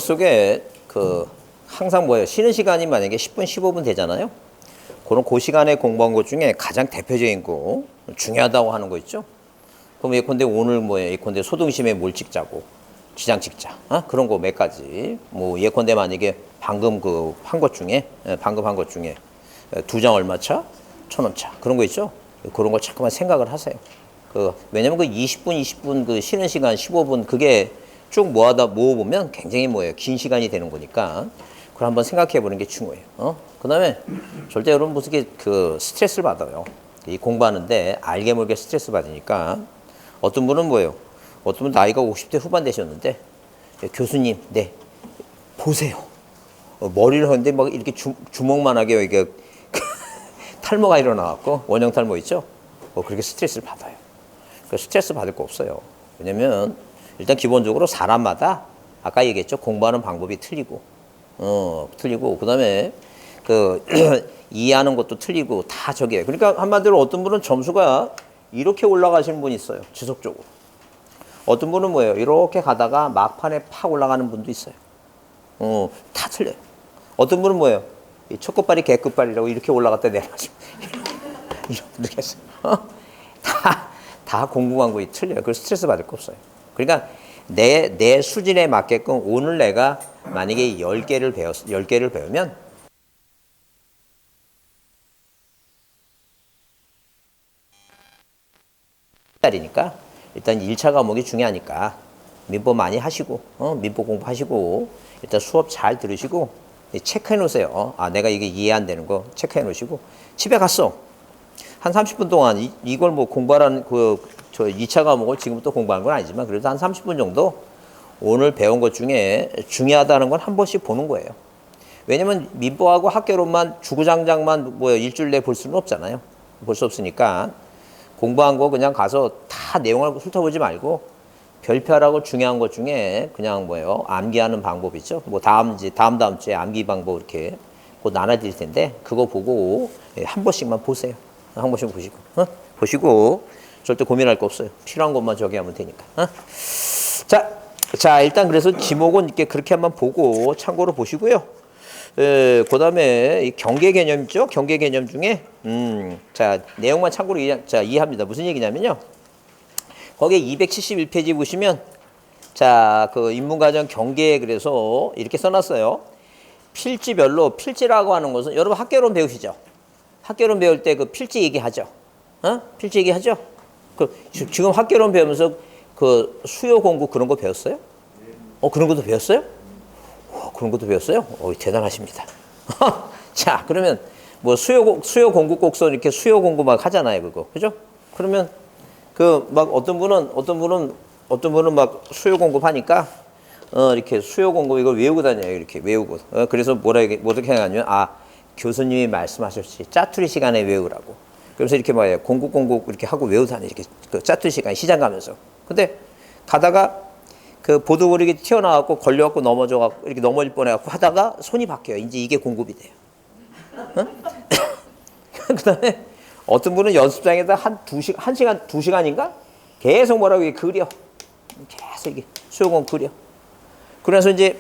머릿속에 항상 쉬는 시간이 만약에 10분, 15분 되잖아요. 그 시간에 공부한 것 중에 가장 대표적인 거, 중요하다고 하는 거 있죠? 그럼 예컨대 오늘 예컨대 소등심에 뭘 찍자고, 기장 찍자. 그런 거 몇 가지. 예컨대 만약에 방금 한 것 중에, 두 장 얼마차? 1,000원차. 그런 거 있죠? 그런 거 자꾸만 생각을 하세요. 왜냐면 20분 쉬는 시간 15분 그게 쭉 모아보면 굉장히 긴 시간이 되는 거니까 그걸 한번 생각해 보는 게 중요해요. 그 다음에 절대 여러분 무슨 스트레스를 받아요. 이 공부하는데 알게 모르게 스트레스 받으니까 어떤 분은 어떤 분 나이가 50대 후반 되셨는데 교수님, 네, 보세요. 머리를 하는데 막 이렇게 주먹만하게 이게 탈모가 일어나갖고 원형 탈모 있죠? 그렇게 스트레스를 받아요. 스트레스 받을 거 없어요. 왜냐면 일단 기본적으로 사람마다 아까 얘기했죠. 공부하는 방법이 틀리고, 틀리고 그다음에 이해하는 것도 틀리고 다 저게. 그러니까 한마디로 어떤 분은 점수가 이렇게 올라가시는 분이 있어요. 지속적으로. 어떤 분은 이렇게 가다가 막판에 팍 올라가는 분도 있어요. 다 틀려요. 어떤 분은 이 첫 끝발이 개 끝발이라고 이렇게 올라갔다 내려가시고 이런 분도 있어요. 다 공부한 거 틀려요. 그래서 스트레스 받을 거 없어요. 그러니까 내 수준에 맞게끔 오늘 내가 만약에 10개를 배우면 달이니까 일단 1차 과목이 중요하니까 민법 많이 하시고 민법 공부하시고 일단 수업 잘 들으시고 체크해 놓으세요. 내가 이게 이해 안 되는 거 체크해 놓으시고 집에 갔어. 한 30분 동안 이걸 공부하라는 저 2차 과목을 지금부터 공부하는 건 아니지만 그래도 한 30분 정도 오늘 배운 것 중에 중요하다는 건 한 번씩 보는 거예요. 왜냐면 민법하고 학개론만 주구장창만 일주일 내에 볼 수는 없잖아요. 볼 수 없으니까 공부한 거 그냥 가서 다 내용을 훑어보지 말고 별표하라고 중요한 것 중에 그냥 암기하는 방법 있죠. 다음 주에 암기 방법 이렇게 곧 나눠드릴 텐데 그거 보고 한 번씩만 보세요. 한 번씩 보시고 보시고 절대 고민할 거 없어요. 필요한 것만 저기 하면 되니까. 자 일단 그래서 지목은 이렇게 그렇게 한번 보고 참고로 보시고요. 그 다음에 이 경계 개념 있죠? 경계 개념 중에 자 내용만 참고로 이해합니다. 무슨 얘기냐면요. 거기에 271페이지 보시면 자 인문과정 경계에 그래서 이렇게 써놨어요. 필지별로 필지라고 하는 것은 여러분 학개론 배우시죠? 학개론 배울 때 필지 얘기하죠? 필지 얘기하죠? 지금 학개론 배우면서 수요 공부 그런 거 배웠어요? 그런 것도 배웠어요? 그런 것도 배웠어요? 대단하십니다. 자, 그러면 수요 공부 꼭서 이렇게 수요 공부 막 하잖아요, 그거. 그죠? 그러면 어떤 분은 막 수요 공부 하니까 이렇게 수요 공부 이걸 외우고 다녀요. 이렇게 외우고. 그래서 어떻게 하냐면 교수님이 말씀하셨지. 짜투리 시간에 외우라고. 그래서 이렇게 공국 이렇게 하고 외우다니 이렇게 짜투리 시간 시장 가면서. 근데 가다가 보도블 이렇게 튀어나와갖고 걸려갖고 이렇게 넘어질 뻔해갖고 하다가 손이 바뀌어요. 이제 이게 공급이 돼요. 그 다음에 어떤 분은 연습장에다 한 시간, 2시간인가? 계속 그려. 계속 이게 수요공 그려. 그래서 이제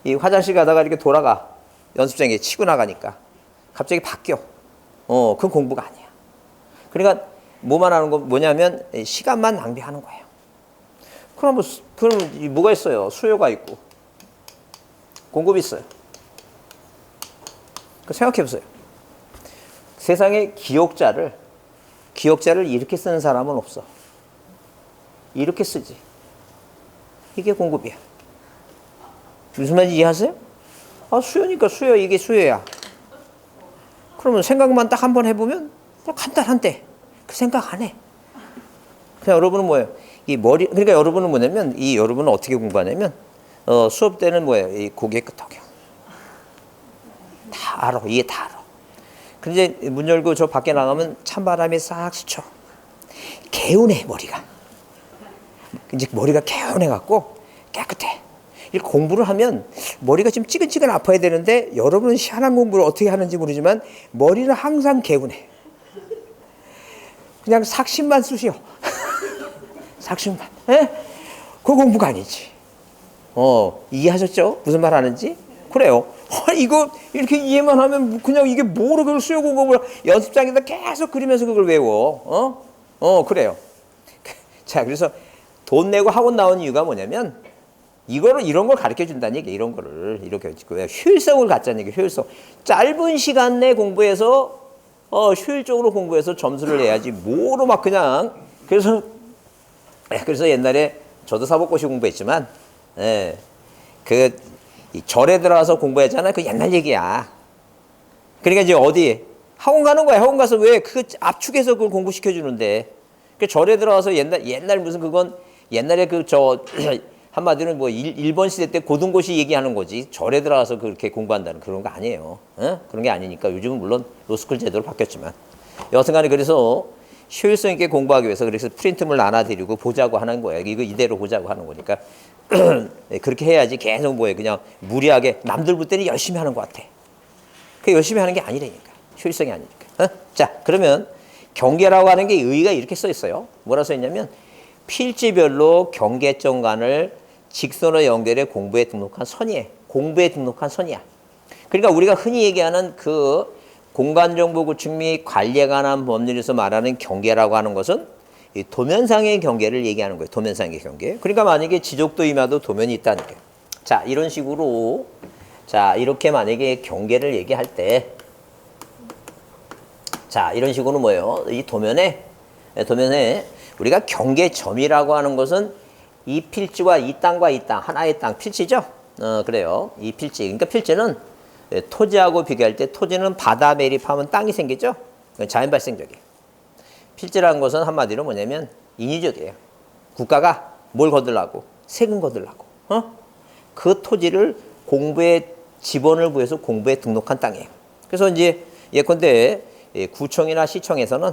이 화장실 가다가 이렇게 돌아가. 연습장에 치고 나가니까. 갑자기 바뀌어. 그건 공부가 아니야. 그러니까 뭐만 하는 거 뭐냐면 시간만 낭비하는 거예요. 그럼 뭐가 있어요? 수요가 있고 공급이 있어요. 생각해 보세요. 세상에 기억자를 이렇게 쓰는 사람은 없어. 이렇게 쓰지. 이게 공급이야. 무슨 말인지 이해하세요? 수요니까 수요, 이게 수요야. 그러면 생각만 딱 한 번 해보면 간단한데 그 생각 안 해. 그냥 여러분은 그러니까 여러분은 뭐냐면 여러분은 어떻게 공부하냐면 수업 때는 이 고개 끄덕여. 다 알아. 이해 다 알아. 근데 문 열고 저 밖에 나가면 찬바람이 싹 스쳐. 개운해 머리가. 이제 머리가 개운해갖고 깨끗해. 이렇게 공부를 하면 머리가 좀 찌근찌근 아파야 되는데 여러분은 희한한 공부를 어떻게 하는지 모르지만 머리는 항상 개운해. 그냥 삭신만 쑤시오. 삭신만. 그 공부가 아니지. 이해하셨죠? 무슨 말 하는지? 그래요. 이거 이렇게 이해만 하면 그냥 이게 뭐로 그걸 수요 공법을 연습장에다 계속 그리면서 그걸 외워. 그래요. 자, 그래서 돈 내고 학원 나온 이유가 뭐냐면 이런 걸 가르쳐 준다는 얘기, 이런 거를 이렇게 효율성을 갖자는 얘기, 효율성. 짧은 시간 내 공부해서 효율적으로 공부해서 점수를 내야지 뭐로 막 그냥 그래서 옛날에 저도 사법고시 공부했지만 이 절에 들어가서 공부했잖아요. 그 옛날 얘기야. 그러니까 이제 어디 학원 가는 거야. 학원 가서 왜 그 압축해서 그걸 공부시켜 주는데. 그 절에 들어가서 옛날 무슨 그건 옛날에 한마디로 뭐 일본 시대 때 고등고시 얘기하는 거지. 절에 들어가서 그렇게 공부한다는 그런 거 아니에요. 그런 게 아니니까 요즘은 물론 로스쿨 제도로 바뀌었지만 여튼간에 그래서 효율성 있게 공부하기 위해서 그래서 프린트물 나눠드리고 보자고 하는 거예요. 이거 이대로 보자고 하는 거니까 그렇게 해야지 계속 그냥 무리하게 남들 볼 때는 열심히 하는 것 같아. 그 열심히 하는 게 아니라니까. 효율성이 아니니까. 자, 그러면 경계라고 하는 게 의의가 이렇게 써 있어요. 뭐라 써 있냐면 필지별로 경계점간을 직선으로 연결해 공부에 등록한 선이에요. 공부에 등록한 선이야. 그러니까 우리가 흔히 얘기하는 그 공간정보 구축 및 관리에 관한 법률에서 말하는 경계라고 하는 것은 이 도면상의 경계를 얘기하는 거예요. 도면상의 경계. 그러니까 만약에 지적도 임하도 도면이 있다는 거예요. 자, 이런 식으로 이렇게 만약에 경계를 얘기할 때 이런 식으로 뭐예요? 이 도면에 우리가 경계점이라고 하는 것은 이 필지와 이 땅과 이 땅, 하나의 땅, 필지죠? 그래요. 이 필지. 그러니까 필지는 토지하고 비교할 때 토지는 바다 매립하면 땅이 생기죠? 자연 발생적이에요. 필지라는 것은 한마디로 뭐냐면 인위적이에요. 국가가 뭘 거들라고? 세금 거들라고. 그 토지를 공부에 지번을 구해서 공부에 등록한 땅이에요. 그래서 이제 예컨대 구청이나 시청에서는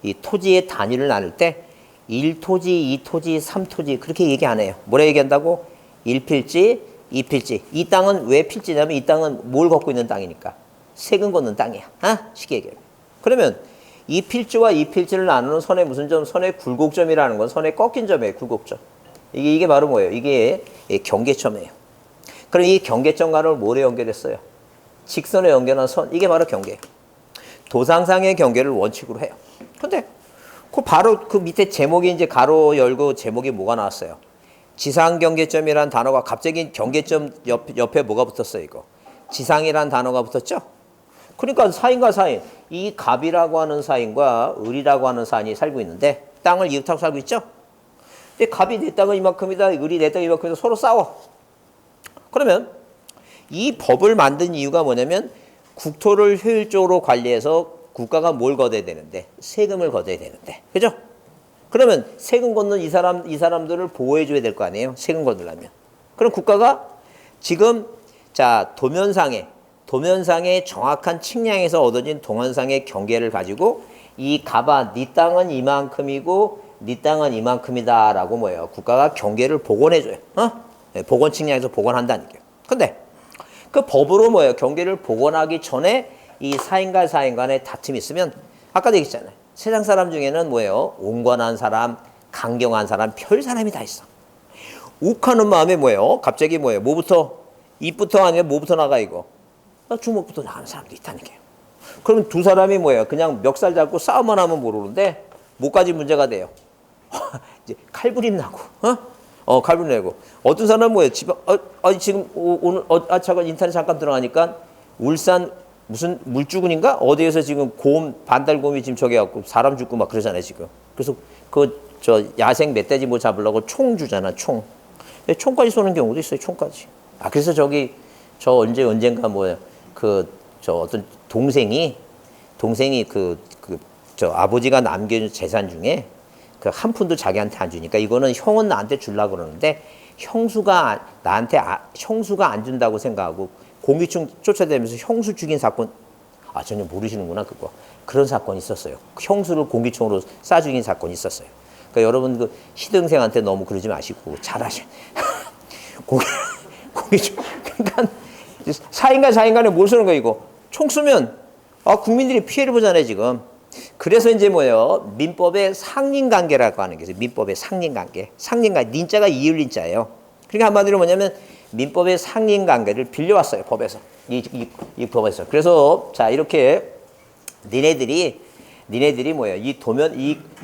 이 토지의 단위를 나눌 때 1토지, 2토지, 3토지 그렇게 얘기 안 해요. 뭐라 얘기한다고? 1필지, 2필지. 이 땅은 왜 필지냐면 이 땅은 뭘 걷고 있는 땅이니까. 세금 걷는 땅이야. 쉽게 얘기해요. 그러면 이 필지와 이 필지를 나누는 선의 무슨 점? 선의 굴곡점이라는 건 선의 꺾인 점이에요. 굴곡점. 이게 바로 뭐예요? 이게 경계점이에요. 그럼 이 경계점과를 뭐로 연결했어요? 직선에 연결한 선. 이게 바로 경계예요. 도상상의 경계를 원칙으로 해요. 근데 바로 그 밑에 제목이 이제 가로 열고 제목이 뭐가 나왔어요? 지상경계점이라는 단어가 갑자기 경계점 옆에 뭐가 붙었어요, 이거? 지상이라는 단어가 붙었죠? 그러니까 사인과 사인, 이 갑이라고 하는 사인과 을이라고 하는 사인이 살고 있는데 땅을 이웃하고 살고 있죠? 근데 갑이 내 땅은 이만큼이다, 을이 내 땅은 이만큼이다 서로 싸워. 그러면 이 법을 만든 이유가 뭐냐면 국토를 효율적으로 관리해서 국가가 뭘 걷어야 되는데? 세금을 걷어야 되는데. 그죠? 그러면 세금 걷는 이 사람들을 보호해 줘야 될 거 아니에요? 세금 걷으려면. 그럼 국가가 지금 도면상의 정확한 측량에서 얻어진 동영상의 경계를 가지고 이 갑아 네 땅은 이만큼이고 네 땅은 이만큼이다라고 뭐예요? 국가가 경계를 복원해 줘요. 복원 측량에서 복원한다는 거예요. 근데 그 법으로 뭐예요? 경계를 복원하기 전에 이 사인과 사인 간에 다툼이 있으면 아까도 얘기했잖아요. 세상 사람 중에는 뭐예요? 온건한 사람, 강경한 사람, 별 사람이 다 있어. 욱하는 마음에 뭐예요? 갑자기 뭐예요? 입부터 아니면 뭐부터 나가 이거? 주먹부터 나가는 사람도 있다는 거예요. 그러면 두 사람이 뭐예요? 그냥 멱살 잡고 싸움만 하면 모르는데 뭐까지 문제가 돼요? 이제 칼부림 나고, 칼부림 내고. 어떤 사람은 뭐예요? 지금 오늘 잠깐 인터넷 잠깐 들어가니까 울산 무슨 물주군인가? 어디에서 지금 반달곰이 지금 저기 갖고 사람 죽고 막 그러잖아요, 지금. 그래서 야생 멧돼지 뭐 잡으려고 총 주잖아, 총. 총까지 쏘는 경우도 있어요, 총까지. 그래서 언젠가 어떤 동생이 아버지가 남겨준 재산 중에 그 한 푼도 자기한테 안 주니까 이거는 형은 나한테 주려고 그러는데 형수가 안 준다고 생각하고 공기총 쫓아다니면서 형수 죽인 사건, 전혀 모르시는구나, 그거. 그런 사건이 있었어요. 형수를 공기총으로 쏴 죽인 사건이 있었어요. 그러니까 여러분, 시동생한테 너무 그러지 마시고, 잘하셔. 공기총. 그러니까, 사인 간에 뭘 쏘는 거야, 이거? 총 쏘면, 국민들이 피해를 보잖아요, 지금. 그래서 이제 뭐예요? 민법의 상린관계라고 하는 게 있어요. 민법의 상린관계. 상린관계. 닌자가 이을린자예요. 그러니까 한마디로 뭐냐면 민법의 상린관계를 빌려왔어요. 법에서. 이 법에서. 그래서 자 이렇게 니네들이 뭐예요? 이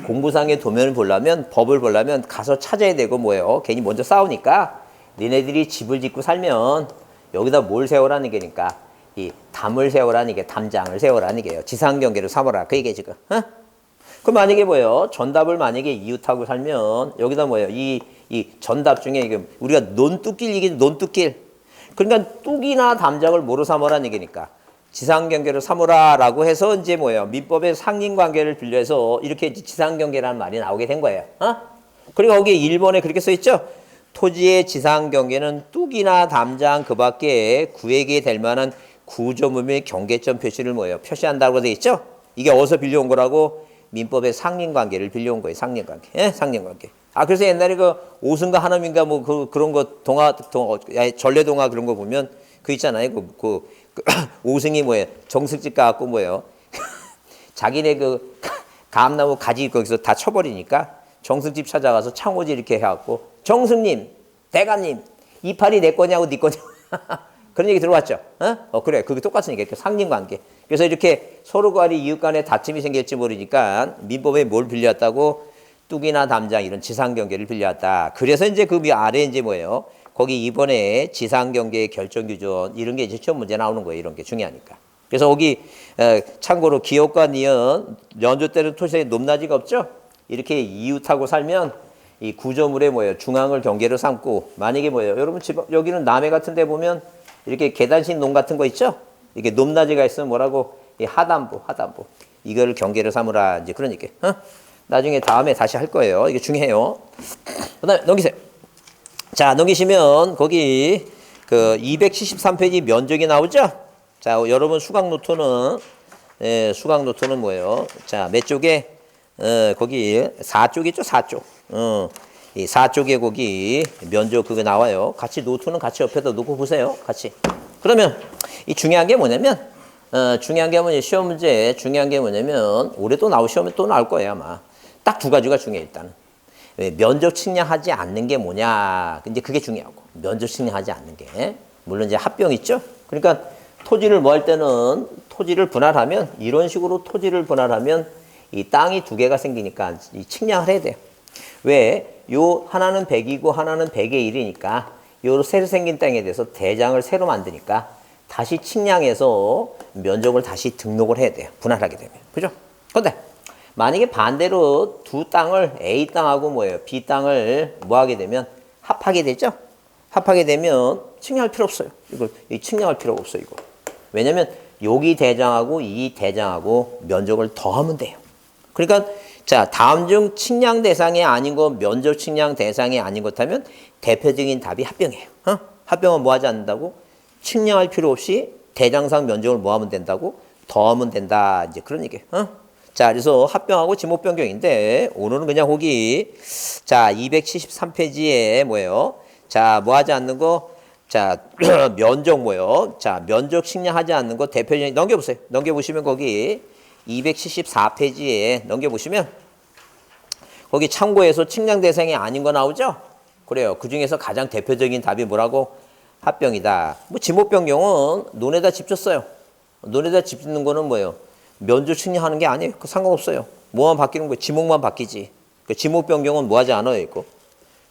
공부상의 도면을 보려면 법을 보려면 가서 찾아야 되고 뭐예요? 괜히 먼저 싸우니까 니네들이 집을 짓고 살면 여기다 뭘 세우라는 게니까 이 담을 세우라는 게 담장을 세우라는 게요. 지상경계를 삼아라. 그 얘기 지금. 어? 그럼 만약에 뭐예요? 전답을 만약에 이웃하고 살면 여기다 뭐예요? 이 전답 중에 이게 우리가 논뚝길 얘기 논뚝길. 그러니까 뚝이나 담장을 뭐로 삼으라는 얘기니까 지상경계를 삼으라라고 해서 이제 뭐예요? 민법의 상린관계를 빌려서 이렇게 지상경계라는 말이 나오게 된 거예요. 어? 그리고 거기에 1번에 그렇게 써 있죠? 토지의 지상경계는 뚝이나 담장 그 밖에 구획이 될 만한 구조물 및 경계점 표시를 뭐예요? 표시한다고 돼 있죠? 이게 어디서 빌려온 거라고? 민법의 상린관계를 빌려온 거예요. 상린관계. 예? 상린관계. 아 그래서 옛날에 그 오승과 하남인가 뭐 그런 거 전래동화 그런 거 보면 그 있잖아요. 그 오승이 뭐예요? 정승집 가갖고 뭐예요? 자기네 그 감나무 가지 거기서 다 쳐버리니까 정승집 찾아가서 창호지 이렇게 해갖고 정승님, 대감님 이파리 내 거냐고 네 거냐고 그런 얘기 들어봤죠? 그래. 그게 똑같은 얘기예요. 상린관계. 그래서 이렇게 서로 간에 이웃 간에 다툼이 생길지 모르니까 민법에 뭘 빌려왔다고? 뚝이나 담장 이런 지상경계를 빌려왔다. 그래서 이제 그 아래 이제 뭐예요? 거기 이번에 지상경계의 결정규전 이런 게 이제 시험 문제 나오는 거예요. 이런 게 중요하니까. 그래서 거기 참고로 기역과 니은 연조 때는 토지에 높낮이가 없죠? 이렇게 이웃하고 살면 이 구조물에 뭐예요? 중앙을 경계로 삼고 만약에 뭐예요? 여러분 여기는 남해 같은 데 보면 이렇게 계단식 논 같은 거 있죠? 이게 높낮이가 있으면 뭐라고? 이 하단부. 이거를 경계로 삼으라. 이제 그런 얘기. 나중에 다음에 다시 할 거예요. 이게 중요해요. 그 다음에 넘기세요. 자, 넘기시면 거기 그 273페이지 면적이 나오죠? 자, 여러분 수강 노트는 뭐예요? 자, 몇 쪽에? 거기 4쪽 있죠? 4쪽. 이 4쪽에 거기 면적 그거 나와요. 같이 노트는 같이 옆에다 놓고 보세요. 같이. 그러면 이 중요한 게 뭐냐면 시험 문제 중요한 게 뭐냐면 올해 또 시험에 또 나올 거예요, 아마. 딱 두 가지가 중요해 일단은. 면적 측량하지 않는 게 뭐냐. 근데 그게 중요하고. 면적 측량하지 않는 게. 물론 이제 합병 있죠? 그러니까 토지를 뭐 할 때는 토지를 분할하면 이런 식으로 토지를 분할하면 이 땅이 두 개가 생기니까 이 측량을 해야 돼요. 왜? 요 하나는 100이고 하나는 100의 1이니까 요 새로 생긴 땅에 대해서 대장을 새로 만드니까 다시 측량해서 면적을 다시 등록을 해야 돼요. 분할하게 되면. 그죠? 근데 만약에 반대로 두 땅을 A 땅하고 뭐예요? B 땅을 뭐 하게 되면 합하게 되죠? 합하게 되면 측량할 필요 없어요. 이걸 측량할 필요가 없어요, 이거. 왜냐면 여기 대장하고 이 대장하고 면적을 더하면 돼요. 그러니까 자, 다음 중 측량 대상이 아닌 거, 면적 측량 대상이 아닌 것 하면 대표적인 답이 합병이에요. 합병은 뭐 하지 않는다고? 측량할 필요 없이 대장상 면적을 뭐 하면 된다고? 더하면 된다. 이제 그런 얘기예요. 자, 그래서 합병하고 지목 변경인데 오늘은 그냥 거기 자, 273페이지에 뭐예요? 자, 뭐 하지 않는 거? 자, 면적 뭐예요? 자, 면적 측량하지 않는 거 대표적인 넘겨보세요. 넘겨보시면 거기 274페이지에 넘겨보시면 거기 참고해서 측량 대상이 아닌 거 나오죠? 그래요. 그 중에서 가장 대표적인 답이 뭐라고? 합병이다. 뭐 지목 변경은 논에다 집 줬어요. 논에다 집 짓는 거는 뭐예요? 면적 측량하는 게 아니에요. 그 상관없어요. 뭐만 바뀌는 거예요? 지목만 바뀌지. 그 지목 변경은 뭐 하지 않아요, 이거.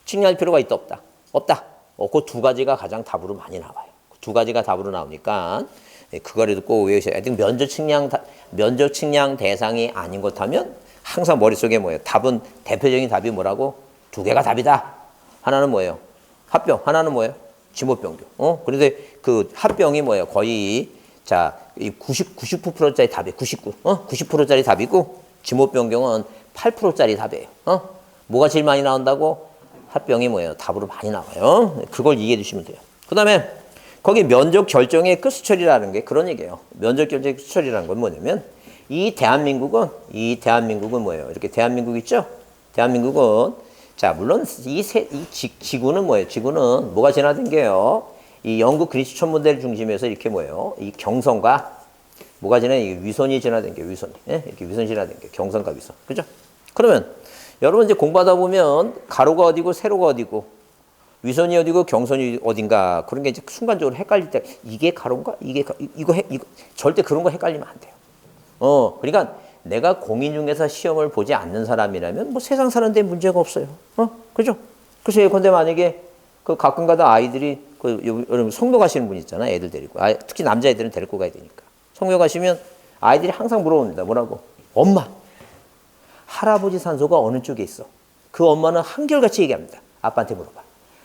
측량할 필요가 있다, 없다? 없다. 그 두 가지가 가장 답으로 많이 나와요. 그 두 가지가 답으로 나오니까 그거라도 꼭 외우셔야 돼요. 면적 측량 대상이 아닌 것 하면 항상 머릿속에 뭐예요? 답은 대표적인 답이 뭐라고? 두 개가 답이다. 하나는 뭐예요? 합병. 하나는 뭐예요? 지목 변경. 그런데 그 합병이 뭐예요? 거의 자, 이 99%짜리 답이에요. 90%짜리 답이고 지목 변경은 8%짜리 답이에요. 뭐가 제일 많이 나온다고? 합병이 뭐예요? 답으로 많이 나와요. 그걸 이해해 주시면 돼요. 그다음에 거기 면적 결정의 끝수철이라는 게 그런 얘기예요. 면적 결정의 끝수철이라는 건 뭐냐면 이 대한민국은 뭐예요? 이렇게 대한민국 있죠? 대한민국은 자, 물론 지구는 뭐예요? 지구는 뭐가 진화된 게요? 이 영국 그리스 천문대를 중심해서 이렇게 뭐예요? 이 경성과 뭐가 지나? 이게 위선이 지나된 게 위선이. 예? 이렇게 위선이 지나된 게 경선과 위선. 그죠? 그러면 여러분 이제 공부하다 보면 가로가 어디고 세로가 어디고 위선이 어디고 경선이 어딘가 그런 게 이제 순간적으로 헷갈릴 때 이게 가로인가? 이거 절대 그런 거 헷갈리면 안 돼요. 그러니까 내가 공인중개사 시험을 보지 않는 사람이라면 뭐 세상 사는데 문제가 없어요. 그죠? 그래서 예컨대 만약에 그 가끔가다 아이들이 여러분 성묘 가시는 분 있잖아. 애들 데리고. 특히 남자애들은 데리고 가야 되니까. 성묘 가시면 아이들이 항상 물어봅니다. 뭐라고? 엄마, 할아버지 산소가 어느 쪽에 있어? 그 엄마는 한결같이 얘기합니다. 아빠한테 물어봐.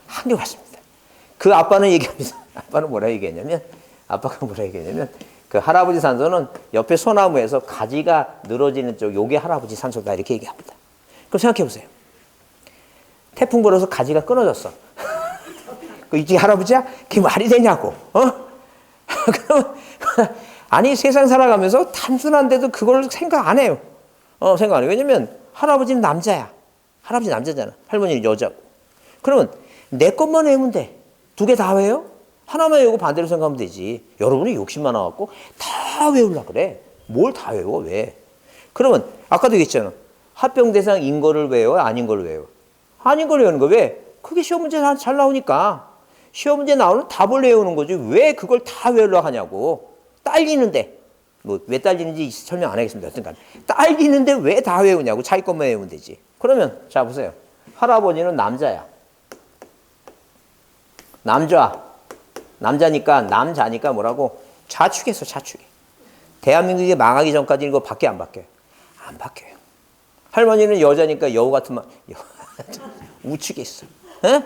한결같습니다. 그 아빠는 얘기합니다. 아빠는 뭐라 얘기했냐면, 아빠가 뭐라 얘기했냐면, 그 할아버지 산소는 옆에 소나무에서 가지가 늘어지는 쪽, 요게 할아버지 산소다. 이렇게 얘기합니다. 그럼 생각해 보세요. 태풍 불어서 가지가 끊어졌어. 이게 할아버지야? 그게 말이 되냐고. 그럼, 아니, 세상 살아가면서 단순한데도 그걸 생각 안 해요. 생각 안 해요. 왜냐면 할아버지는 남자야. 할아버지 남자잖아. 할머니는 여자고. 그러면 내 것만 외우면 돼. 두 개 다 외워? 하나만 외우고 반대로 생각하면 되지. 여러분이 욕심 많아갖고 다 외우려고 그래. 뭘 다 외워? 왜? 그러면 아까도 얘기했잖아. 합병대상 인거를 외워? 아닌 걸 외워? 아닌 걸 외우는 거 왜? 그게 시험 문제 잘 나오니까. 시험 문제 나오는 답을 외우는 거지. 왜 그걸 다 외우려고 하냐고. 딸리는데. 뭐 왜 딸리는지 설명 안 하겠습니다. 여튼간 딸리는데 왜 다 외우냐고. 자기 것만 외우면 되지. 그러면 자 보세요. 할아버지는 남자야. 남자니까 뭐라고? 자축했어. 자축해. 대한민국이 망하기 전까지 이거 밖에 안 바뀌어요. 안 바뀌어요. 할머니는 여자니까 여우 같은 말 우측했어. 에?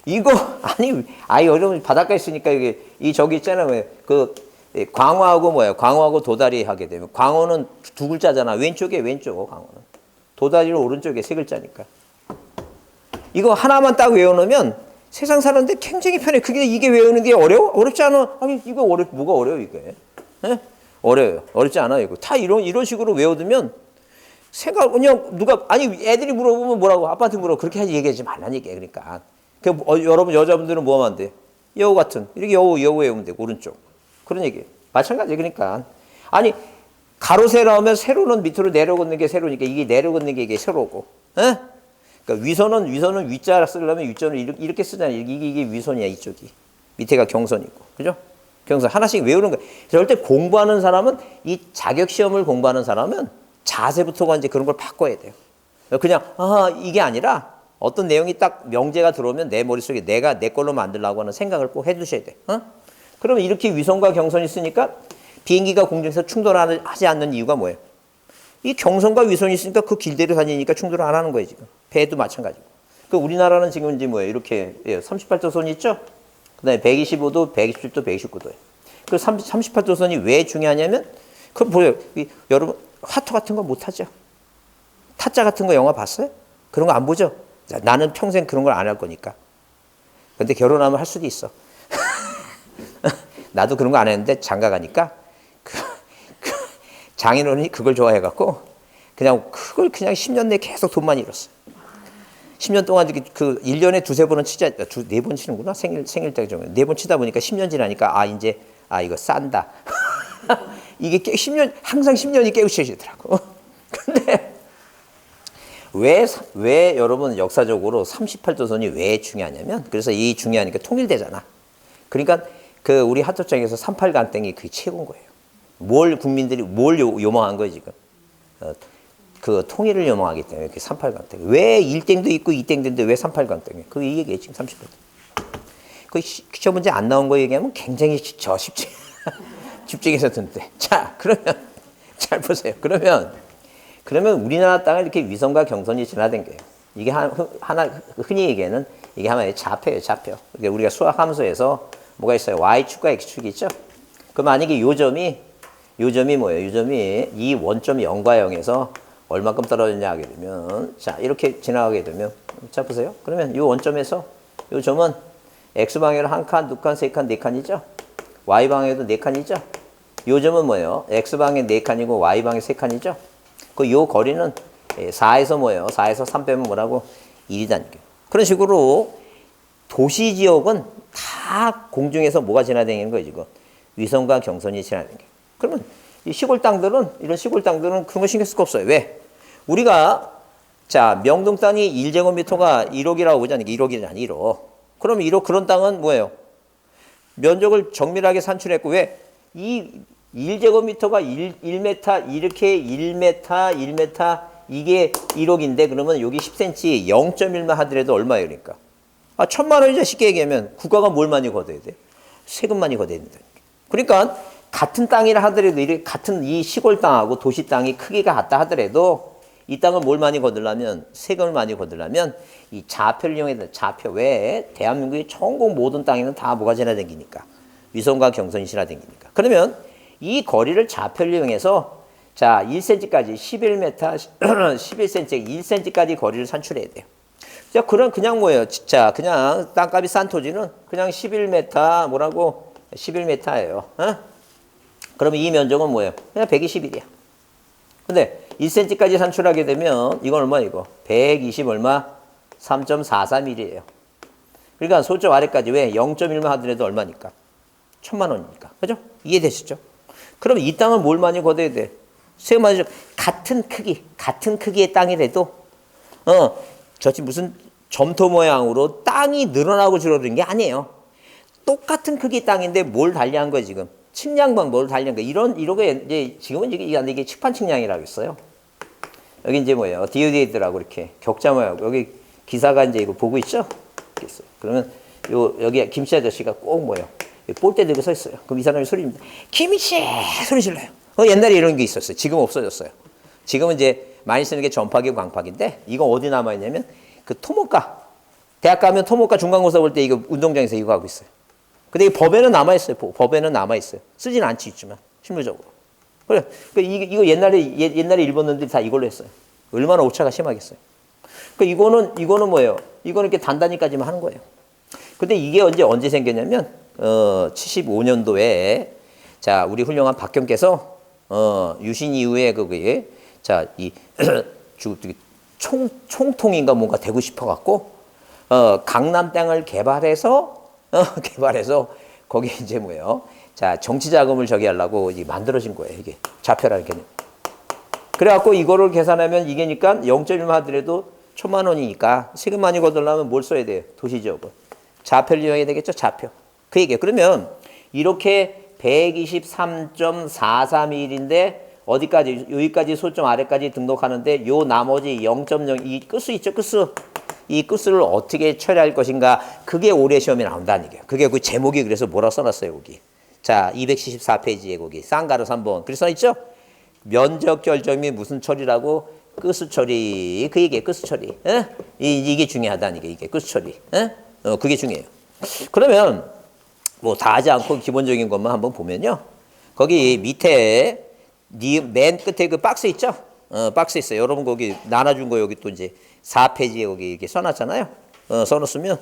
이거 아니 여러분 바닷가에 있으니까 이게 저기 있잖아요. 그 광어하고 뭐예요? 광어하고 도다리 하게 되면 광어는 두 글자잖아. 왼쪽 광어는. 도다리는 오른쪽에 세 글자니까. 이거 하나만 딱 외워놓으면 세상 사는데 굉장히 편해. 이게 외우는 게 어려워? 어렵지 않아. 아니 이거 뭐가 어려워 이게? 에? 어려워요. 어렵지 않아요. 이거 다 이런 식으로 외워두면 그냥 애들이 물어보면 뭐라고? 아빠한테 물어. 그렇게 얘기하지 말라니까. 그러니까. 여러분 여자분들은 뭐 하면 안 돼? 여우 같은 이렇게 여우 외우면 되고 오른쪽. 그런 얘기예요. 마찬가지. 그러니까 아니 가로 세로하면 세로는 밑으로 내려걷는 게 세로니까 이게 내려걷는 게 이게 세로고. 에? 그러니까 위선은 위자 쓰려면 위자를 이렇게 쓰잖아요. 이게 위선이야. 이쪽이 밑에가 경선이고. 그죠? 경선 하나씩 외우는 거예요. 절대 공부하는 사람은 이 자격 시험을 공부하는 사람은 자세부터가 이제 그런 걸 바꿔야 돼요. 그냥 이게 아니라 어떤 내용이 딱 명제가 들어오면 내 머릿속에 내가 내 걸로 만들려고 하는 생각을 꼭 해두셔야 돼. 그러면 이렇게 위선과 경선이 있으니까 비행기가 공중에서 충돌하지 않는 이유가 뭐예요? 이 경선과 위선이 있으니까 그 길대로 다니니까 충돌을 안 하는 거예요. 지금 배도 마찬가지고. 그 우리나라는 지금 이제 뭐예요? 이렇게 38도선이 있죠. 그다음에 125도, 127도, 129도예요. 그 38도선이 왜 중요하냐면 그 보여요. 여러분 화투 같은 거 못 하죠. 타짜 같은 거 영화 봤어요? 그런 거 안 보죠? 나는 평생 그런 걸 안 할 거니까. 근데 결혼하면 할 수도 있어. 나도 그런 거 안 했는데 장가 가니까 장인어른이 그걸 좋아해갖고 그걸 10년 내에 계속 돈만 잃었어. 10년 동안 그 1년에 두세 번은 치자, 네 번 치는구나. 생일 때 정도. 4번 치다 보니까 10년 지나니까 이거 싼다. 이게 10년, 항상 10년이 깨우쳐지더라고. 근데 왜 여러분 역사적으로 38도선이 왜 중요하냐면 그래서 이 중요하니까 통일되잖아. 그러니까 그 우리 하토장에서 38강땡이 그게 최고인 거예요. 국민들이 뭘 요망한 거예요 지금? 그 통일을 요망하기 때문에 그 38강땡. 왜 1땡도 있고 2땡도 있는데 왜 38강땡이에요? 그게 이 얘기예요 지금 38도. 그 시험 문제 안 나온 거 얘기하면 굉장히 집중해서 듣는데. 자 그러면 잘 보세요. 그러면 우리나라 땅을 이렇게 위선과 경선이 진화된 거예요. 이게 하나 흔히 얘기하는 이게 하나의 좌표예요, 좌표. 그러니까 우리가 수학 함수에서 뭐가 있어요? y축과 x축이 있죠. 그럼 만약에 요점이 뭐예요? 요점이 이 원점 0과 0에서 얼마큼 떨어졌냐 하게 되면 자 이렇게 지나가게 되면 자 보세요. 그러면 이 원점에서 요 점은 x방향으로 한 칸, 두 칸, 세 칸, 네 칸이죠. y방향에도 네 칸이죠. 요 점은 뭐예요? x방향 네 칸이고 y방향 세 칸이죠. 요 거리는 4에서 뭐예요? 4에서 3 빼면 뭐라고? 1이다는 게. 그런 식으로 도시 지역은 다 공중에서 뭐가 지나다니는 거예요, 지금? 위선과 경선이 지나다니는 게. 그러면 이 시골 땅들은, 이런 시골 땅들은 그런 거 신경 쓸 거 없어요. 왜? 우리가, 자, 명동 땅이 1제곱미터가 1억이라고 보잖아요. 1억이잖아, 1억. 그럼 1억 그런 땅은 뭐예요? 면적을 정밀하게 산출했고, 왜? 이 1제곱미터가 1m, 이렇게 1m, 1m, 이게 1억인데, 그러면 여기 10cm 0.1만 하더라도 얼마예요, 그러니까? 아, 1,000만 원이죠. 쉽게 얘기하면. 국가가 뭘 많이 걷어야 돼? 세금 많이 걷어야 된다. 그러니까, 같은 땅이라 하더라도, 이렇게 같은 이 시골 땅하고 도시 땅이 크기가 같다 하더라도, 이 땅을 뭘 많이 거두려면, 세금을 많이 거두려면, 이 좌표를 이용해야 돼. 좌표. 왜? 대한민국의 전국 모든 땅에는 다 뭐가 지나다니니까. 위성과 경선이 지나다니니까. 그러면 이 거리를 좌표를 이용해서, 자, 1cm까지 11m, 11cm, 1cm까지 거리를 산출해야 돼요. 자, 그냥 뭐예요? 자, 그냥 땅값이 싼 토지는 그냥 11m, 뭐라고? 11m예요. 어? 그러면 이 면적은 뭐예요? 그냥 121이야. 근데 1cm까지 산출하게 되면 이건 얼마 이거? 120 얼마? 3.43mm예요. 그러니까 소점 아래까지 왜? 0.1만 하더라도 얼마니까? 1,000만 원이니까. 그죠? 이해되시죠? 그럼 이 땅을 뭘 많이 걷어야 돼? 세금 많이 줘. 같은 크기의 땅이라도 저치 무슨 점토 모양으로 땅이 늘어나고 줄어드는 게 아니에요. 똑같은 크기 땅인데 뭘 달리한 거야 지금? 측량방 뭘 달리한 거야? 이러게 이제 지금은 이게 칙판 측량이라고 했어요. 여기 이제 뭐예요? 디오디에이드라고 이렇게 격자 모양. 여기 기사가 이제 이거 보고 있죠? 그러면 여기 김씨 아저씨가 꼭 뭐예요? 볼대 들고 서 있어요. 그럼 이 사람이 소리입니다. 김씨 소리 질러요. 옛날에 이런 게 있었어요. 지금 없어졌어요. 지금은 이제 많이 쓰는 게 전파기, 광파기인데 이거 어디 남아 있냐면 그 토목과 대학 가면 토목과 중간고사 볼 때 이거 운동장에서 이거 하고 있어요. 근데 이 법에는 남아 있어요. 법에는 남아 있어요. 쓰진 않지 있지만 실무적으로. 그래. 이거 옛날에 일본 놈들이 다 이걸로 했어요. 얼마나 오차가 심하겠어요. 이거는 뭐예요? 이거는 이렇게 단단히까지만 하는 거예요. 근데 이게 언제 생겼냐면 75년도에 자 우리 훌륭한 박경께서 유신 이후에 그게 자 이 총통인가 뭔가 되고 싶어 갖고 강남 땅을 개발해서 거기 이제 뭐예요? 자 정치 자금을 저기 하려고 만들어진 거예요. 이게 좌표라는 개념. 그래갖고 이거를 계산하면 이게니까 0.1만 하더라도 1,000만 원이니까 세금 많이 거두려면 뭘 써야 돼요? 도시지역은. 좌표를 이용해야 되겠죠? 좌표. 그 얘기예요. 그러면 이렇게 123.431인데 어디까지? 여기까지 소점 아래까지 등록하는데 요 나머지 0.0 이 끝수 있죠? 끝수. 이 끝수를 어떻게 처리할 것인가? 그게 올해 시험에 나온다는 얘기예요. 그게 그 제목이 그래서 뭐라 써놨어요, 거기. 자, 274페이지에 거기 쌍가루 3번. 그래서 써있죠? 면적 결정이 무슨 처리라고? 끝수 처리. 그 얘기예요. 끝수 처리. 이게 중요하다는 게 이게 끝수 처리. 그게 중요해요. 그러면 뭐 다 하지 않고 기본적인 것만 한번 보면요. 거기 밑에 맨 끝에 그 박스 있죠? 박스 있어요. 여러분 거기 나눠준 거 여기 또 이제 4페이지에 여기 이렇게 써놨잖아요. 써놓으면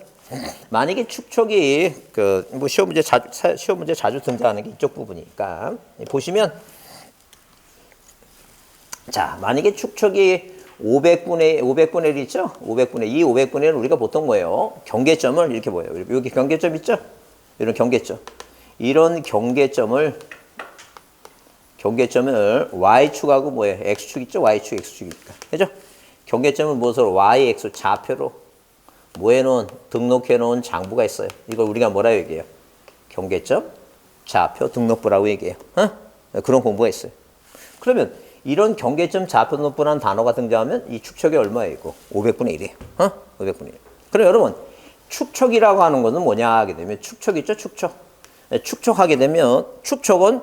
만약에 축척이 그 뭐 시험 문제 자주 등장하는 게 이쪽 부분이니까 보시면 자 만약에 축척이 500분의 1 있죠? 500분의 2, 500분의 1은 우리가 보통 뭐예요? 경계점을 이렇게 보여요. 여기 경계점 있죠? 이런 경계점. 이런 경계점을 Y축하고 뭐예요? X축 있죠? Y축, X축이니까. 그죠? 경계점을 무엇으로? Y, X 좌표로 뭐 해놓은, 등록해놓은 장부가 있어요. 이걸 우리가 뭐라 얘기해요? 경계점, 좌표, 등록부라고 얘기해요. 그런 공부가 있어요. 그러면 이런 경계점, 좌표, 등록부라는 단어가 등장하면 이 축척이 얼마예요? 이거 500분의 1이에요. 500분의 1. 그럼 여러분 축척이라고 하는 것은 뭐냐 하게 되면 축척 있죠? 축척. 축척하게 되면 축척은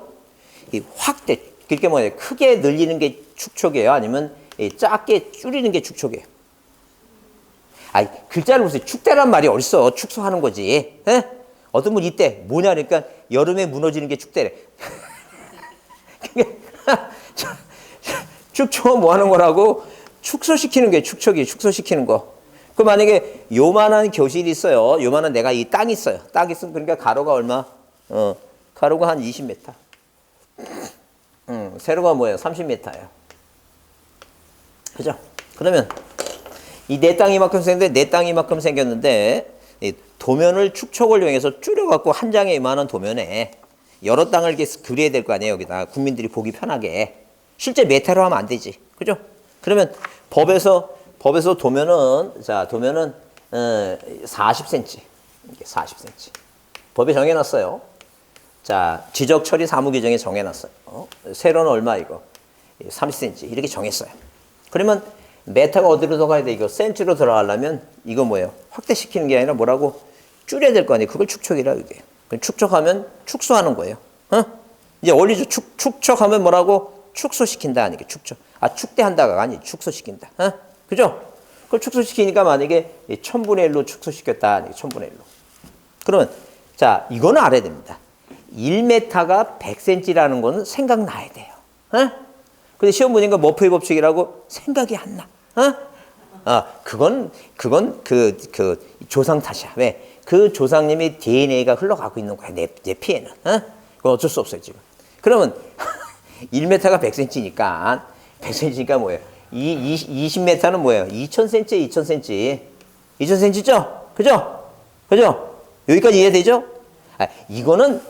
이 확대, 그렇게 뭐예요? 크게 늘리는 게 축척이에요? 아니면 작게 줄이는 게 축척이에요? 아이, 글자를 보세요. 축대란 말이 어딨어? 축소하는 거지. 어떤 분 이때 뭐냐 그러니까 여름에 무너지는 게 축대래. 축척은 뭐 하는 거라고? 축소시키는 게 축척이 축소시키는 거. 그 만약에 요만한 교실이 있어요. 요만한 내가 이 땅이 있어요. 땅이 있으면 그러니까 가로가 얼마? 가로가 한 20m. 세로가 뭐예요? 30m예요. 그죠? 그러면 이 내 땅이 이만큼 생겼는데 내 땅이 이만큼 생겼는데 이 도면을 축척을 이용해서 줄여갖고 한 장의 이만한 도면에 여러 땅을 이렇게 그려야 될 거 아니에요. 여기다 국민들이 보기 편하게. 실제 메타로 하면 안 되지. 그죠? 그러면 법에서 도면은 자 도면은 40cm. 이게 40cm. 법에 정해놨어요. 자 지적 처리 사무 규정에 정해놨어요. 세로는 얼마 이거? 30cm 이렇게 정했어요. 그러면 메타가 어디로 들어가야 돼? 이거 센치로 들어가려면 이거 뭐예요? 확대시키는 게 아니라 뭐라고 줄여야 될 거 아니에요. 그걸 축척이라 이게. 축척하면 축소하는 거예요. 이제 원리죠. 축척하면 뭐라고? 축소시킨다 아니게 축척. 축대한다가 아니 축소시킨다. 그죠? 그걸 축소시키니까 만약에 1000분의 1로 축소시켰다 아니게 1000분의 1로. 그러면 자 이거는 알아야 됩니다. 1m가 100cm라는 거는 생각나야 돼요. 근데 시험 보니까 머프의 법칙이라고 생각이 안 나. 그건 그 조상 탓이야. 왜? 그 조상님의 DNA가 흘러가고 있는 거야. 내 피에는. 그건 어쩔 수 없어요, 지금. 그러면 1m가 100cm니까 100cm니까 뭐예요? 20m는 뭐예요? 2000cm, 2000cm. 2000cm죠? 그죠? 여기까지 이해되죠? 이거는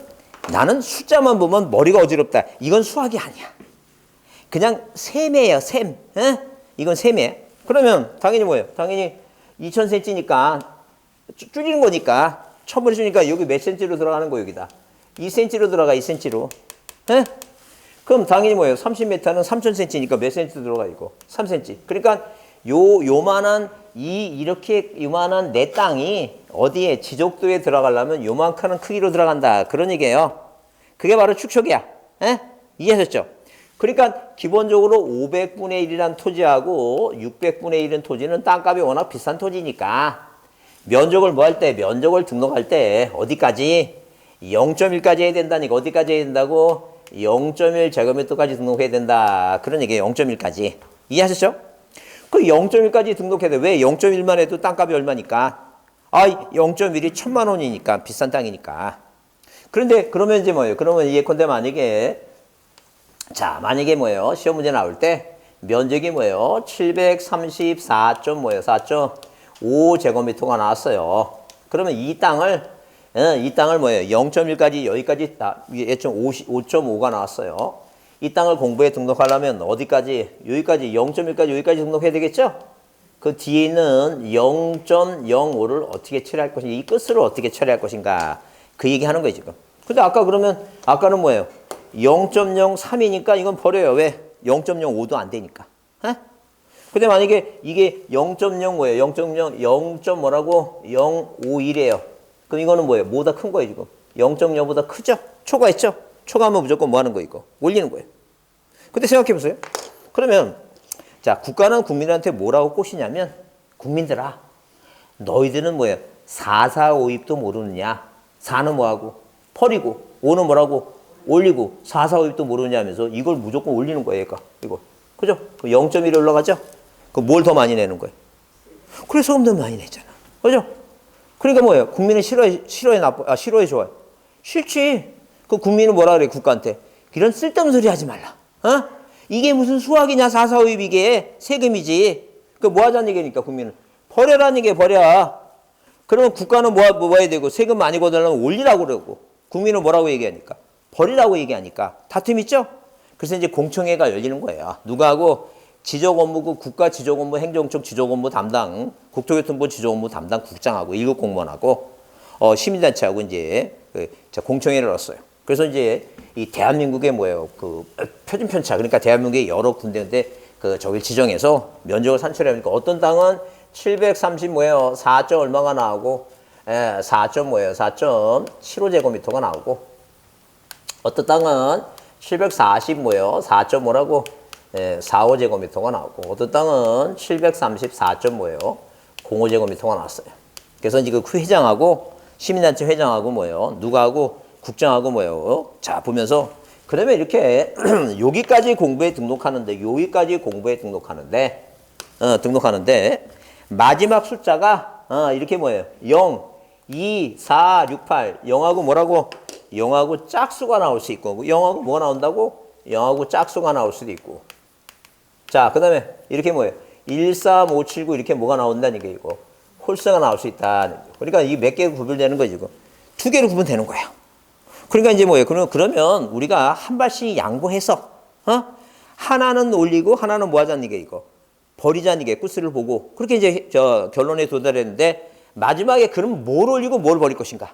나는 숫자만 보면 머리가 어지럽다. 이건 수학이 아니야. 그냥 셈이에요, 셈. 이건 셈이에요. 그러면 당연히 뭐예요? 당연히 2000cm니까 줄이는 거니까 1000분의 주니까 여기 몇 cm로 들어가는 거 여기다. 2cm로 들어가 2cm로. 그럼 당연히 뭐예요? 30m는 3000cm니까 몇 cm로 들어가 이거? 3cm. 그러니까 요만한 이렇게 요만한 내 땅이 어디에 지적도에 들어가려면 요만큼은 크기로 들어간다. 그런 얘기예요. 그게 바로 축척이야. 이해하셨죠? 그러니까 기본적으로 500분의 1이란 토지하고 600분의 1인 토지는 땅값이 워낙 비싼 토지니까 면적을 뭐 할 때? 면적을 등록할 때 어디까지? 0.1까지 해야 된다니까 어디까지 해야 된다고? 0.1 제곱미터까지 등록해야 된다. 그런 얘기예요. 0.1까지. 이해하셨죠? 그 0.1까지 등록해야 돼. 왜? 0.1만 해도 땅값이 얼마니까? 0.1이 1000만 원이니까 비싼 땅이니까. 그런데 그러면 이제 뭐예요? 그러면 예컨대 만약에 뭐예요? 시험 문제 나올 때 면적이 뭐예요? 734.5 제곱미터가 나왔어요. 그러면 이 땅을 뭐예요? 0.1까지 여기까지 5.5가 나왔어요. 이 땅을 공부에 등록하려면 어디까지? 여기까지 0.1까지 여기까지 등록해야 되겠죠? 그 뒤에 있는 0.05를 어떻게 처리할 것인가? 이 끝을 어떻게 처리할 것인가? 그 얘기하는 거예요 지금. 근데 아까는 뭐예요? 0.03이니까 이건 버려요. 왜? 0.05도 안 되니까. 근데 만약에 이게 0.0 뭐예요? 0.0 뭐라고? 051이에요. 그럼 이거는 뭐예요? 뭐보다 큰 거예요, 지금. 0.0보다 크죠? 초과했죠? 초과하면 무조건 뭐 하는 거 이거? 올리는 거예요. 근데 생각해 보세요. 그러면 자, 국가는 국민한테 뭐라고 꼬시냐면 국민들아, 너희들은 뭐예요? 4, 4, 5입도 모르느냐? 4는 뭐하고? 버리고 5는 뭐라고? 올리고 4, 4, 5입도 모르냐면서 이걸 무조건 올리는 거예요, 얘가. 이거. 그죠? 0.1이 올라가죠? 그 뭘 더 많이 내는 거예요? 그래서 소금 더 많이 냈잖아. 그죠? 그러니까 뭐예요? 국민은 싫어해, 좋아해? 싫지. 그 국민은 뭐라 그래, 국가한테? 이런 쓸데없는 소리 하지 말라. 이게 무슨 수학이냐, 4, 4, 5입 이게 세금이지. 그 뭐 하자는 얘기니까, 국민은. 버려라는 얘기야, 버려. 그러면 국가는 뭐 해야 되고, 세금 많이 걷으려면 올리라고 그러고, 국민은 뭐라고 얘기하니까? 버리라고 얘기하니까. 다툼 있죠? 그래서 이제 공청회가 열리는 거예요. 누가 하고? 지적업무국 국가지적업무 행정청 지적업무 담당, 국토교통부 지적업무 담당 국장하고 1급 공무원하고 시민단체하고 이제 공청회를 열었어요. 그래서 이제 이 대한민국의 뭐예요? 그 표준편차 그러니까 대한민국의 여러 군데인데 그 저길 지정해서 면적을 산출하니까 어떤 땅은 730 뭐예요? 4. 얼마가 나오고 4.75제곱미터가 나오고 어떤 땅은 740 뭐예요? 4.5라고 45제곱미터가 나오고 어떤 땅은 734점 뭐예요? 05제곱미터가 나왔어요. 그래서 이제 그 회장하고 시민단체 회장하고 뭐예요? 누가 하고 국장하고 뭐예요? 자 보면서 그러면 이렇게 여기까지 공부에 등록하는데 등록하는데 마지막 숫자가 이렇게 뭐예요? 0, 2, 4, 6, 8 0하고 뭐라고? 0하고 짝수가 나올 수 있고 0하고 뭐가 나온다고? 0하고 짝수가 나올 수도 있고 자, 그 다음에 이렇게 뭐예요? 1, 3, 5, 7, 9 이렇게 뭐가 나온다는 게 이거. 홀수가 나올 수 있다. 그러니까 이 몇 개로 구별되는 거지, 이거. 2개로 구분되는 거야. 그러니까 이제 뭐예요? 그러면 우리가 한 발씩 양보해서, 하나는 올리고 하나는 뭐 하자는 게 이거. 버리자는 게 끝을 보고. 그렇게 이제 결론에 도달했는데 마지막에 그럼 뭘 올리고 뭘 버릴 것인가?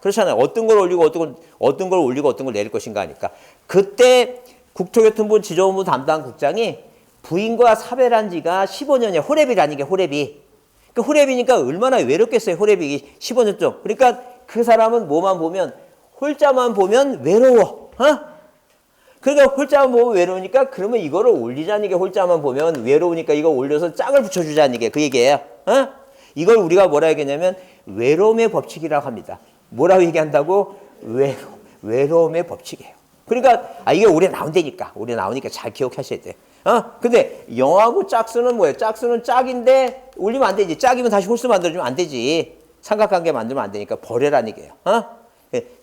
그렇잖아요. 어떤 걸 올리고 어떤 걸 올리고 어떤 걸 내릴 것인가 하니까. 그때 국토교통부 지저분부 담당 국장이 부인과 사별한 지가 15년이야. 호랩이라는 게 호랩이. 그 호랩이니까 얼마나 외롭겠어요. 호랩이 15년 좀. 그러니까 그 사람은 뭐만 보면 홀자만 보면 외로워. 그러니까 홀자만 보면 외로우니까 그러면 이거를 올리자는 게 홀자만 보면 외로우니까 이거 올려서 짝을 붙여주자는 게 그 얘기예요. 이걸 우리가 뭐라 얘기하냐면 외로움의 법칙이라고 합니다. 뭐라고 얘기한다고? 외로움의 법칙이에요. 그러니까 이게 올해 나온다니까. 올해 나오니까 잘 기억하셔야 돼. 근데 영하고 짝수는 뭐예요? 짝수는 짝인데 올리면 안 되지. 짝이면 다시 홀수 만들어주면 안 되지. 삼각관계 만들면 안 되니까 버려라는 얘기예요.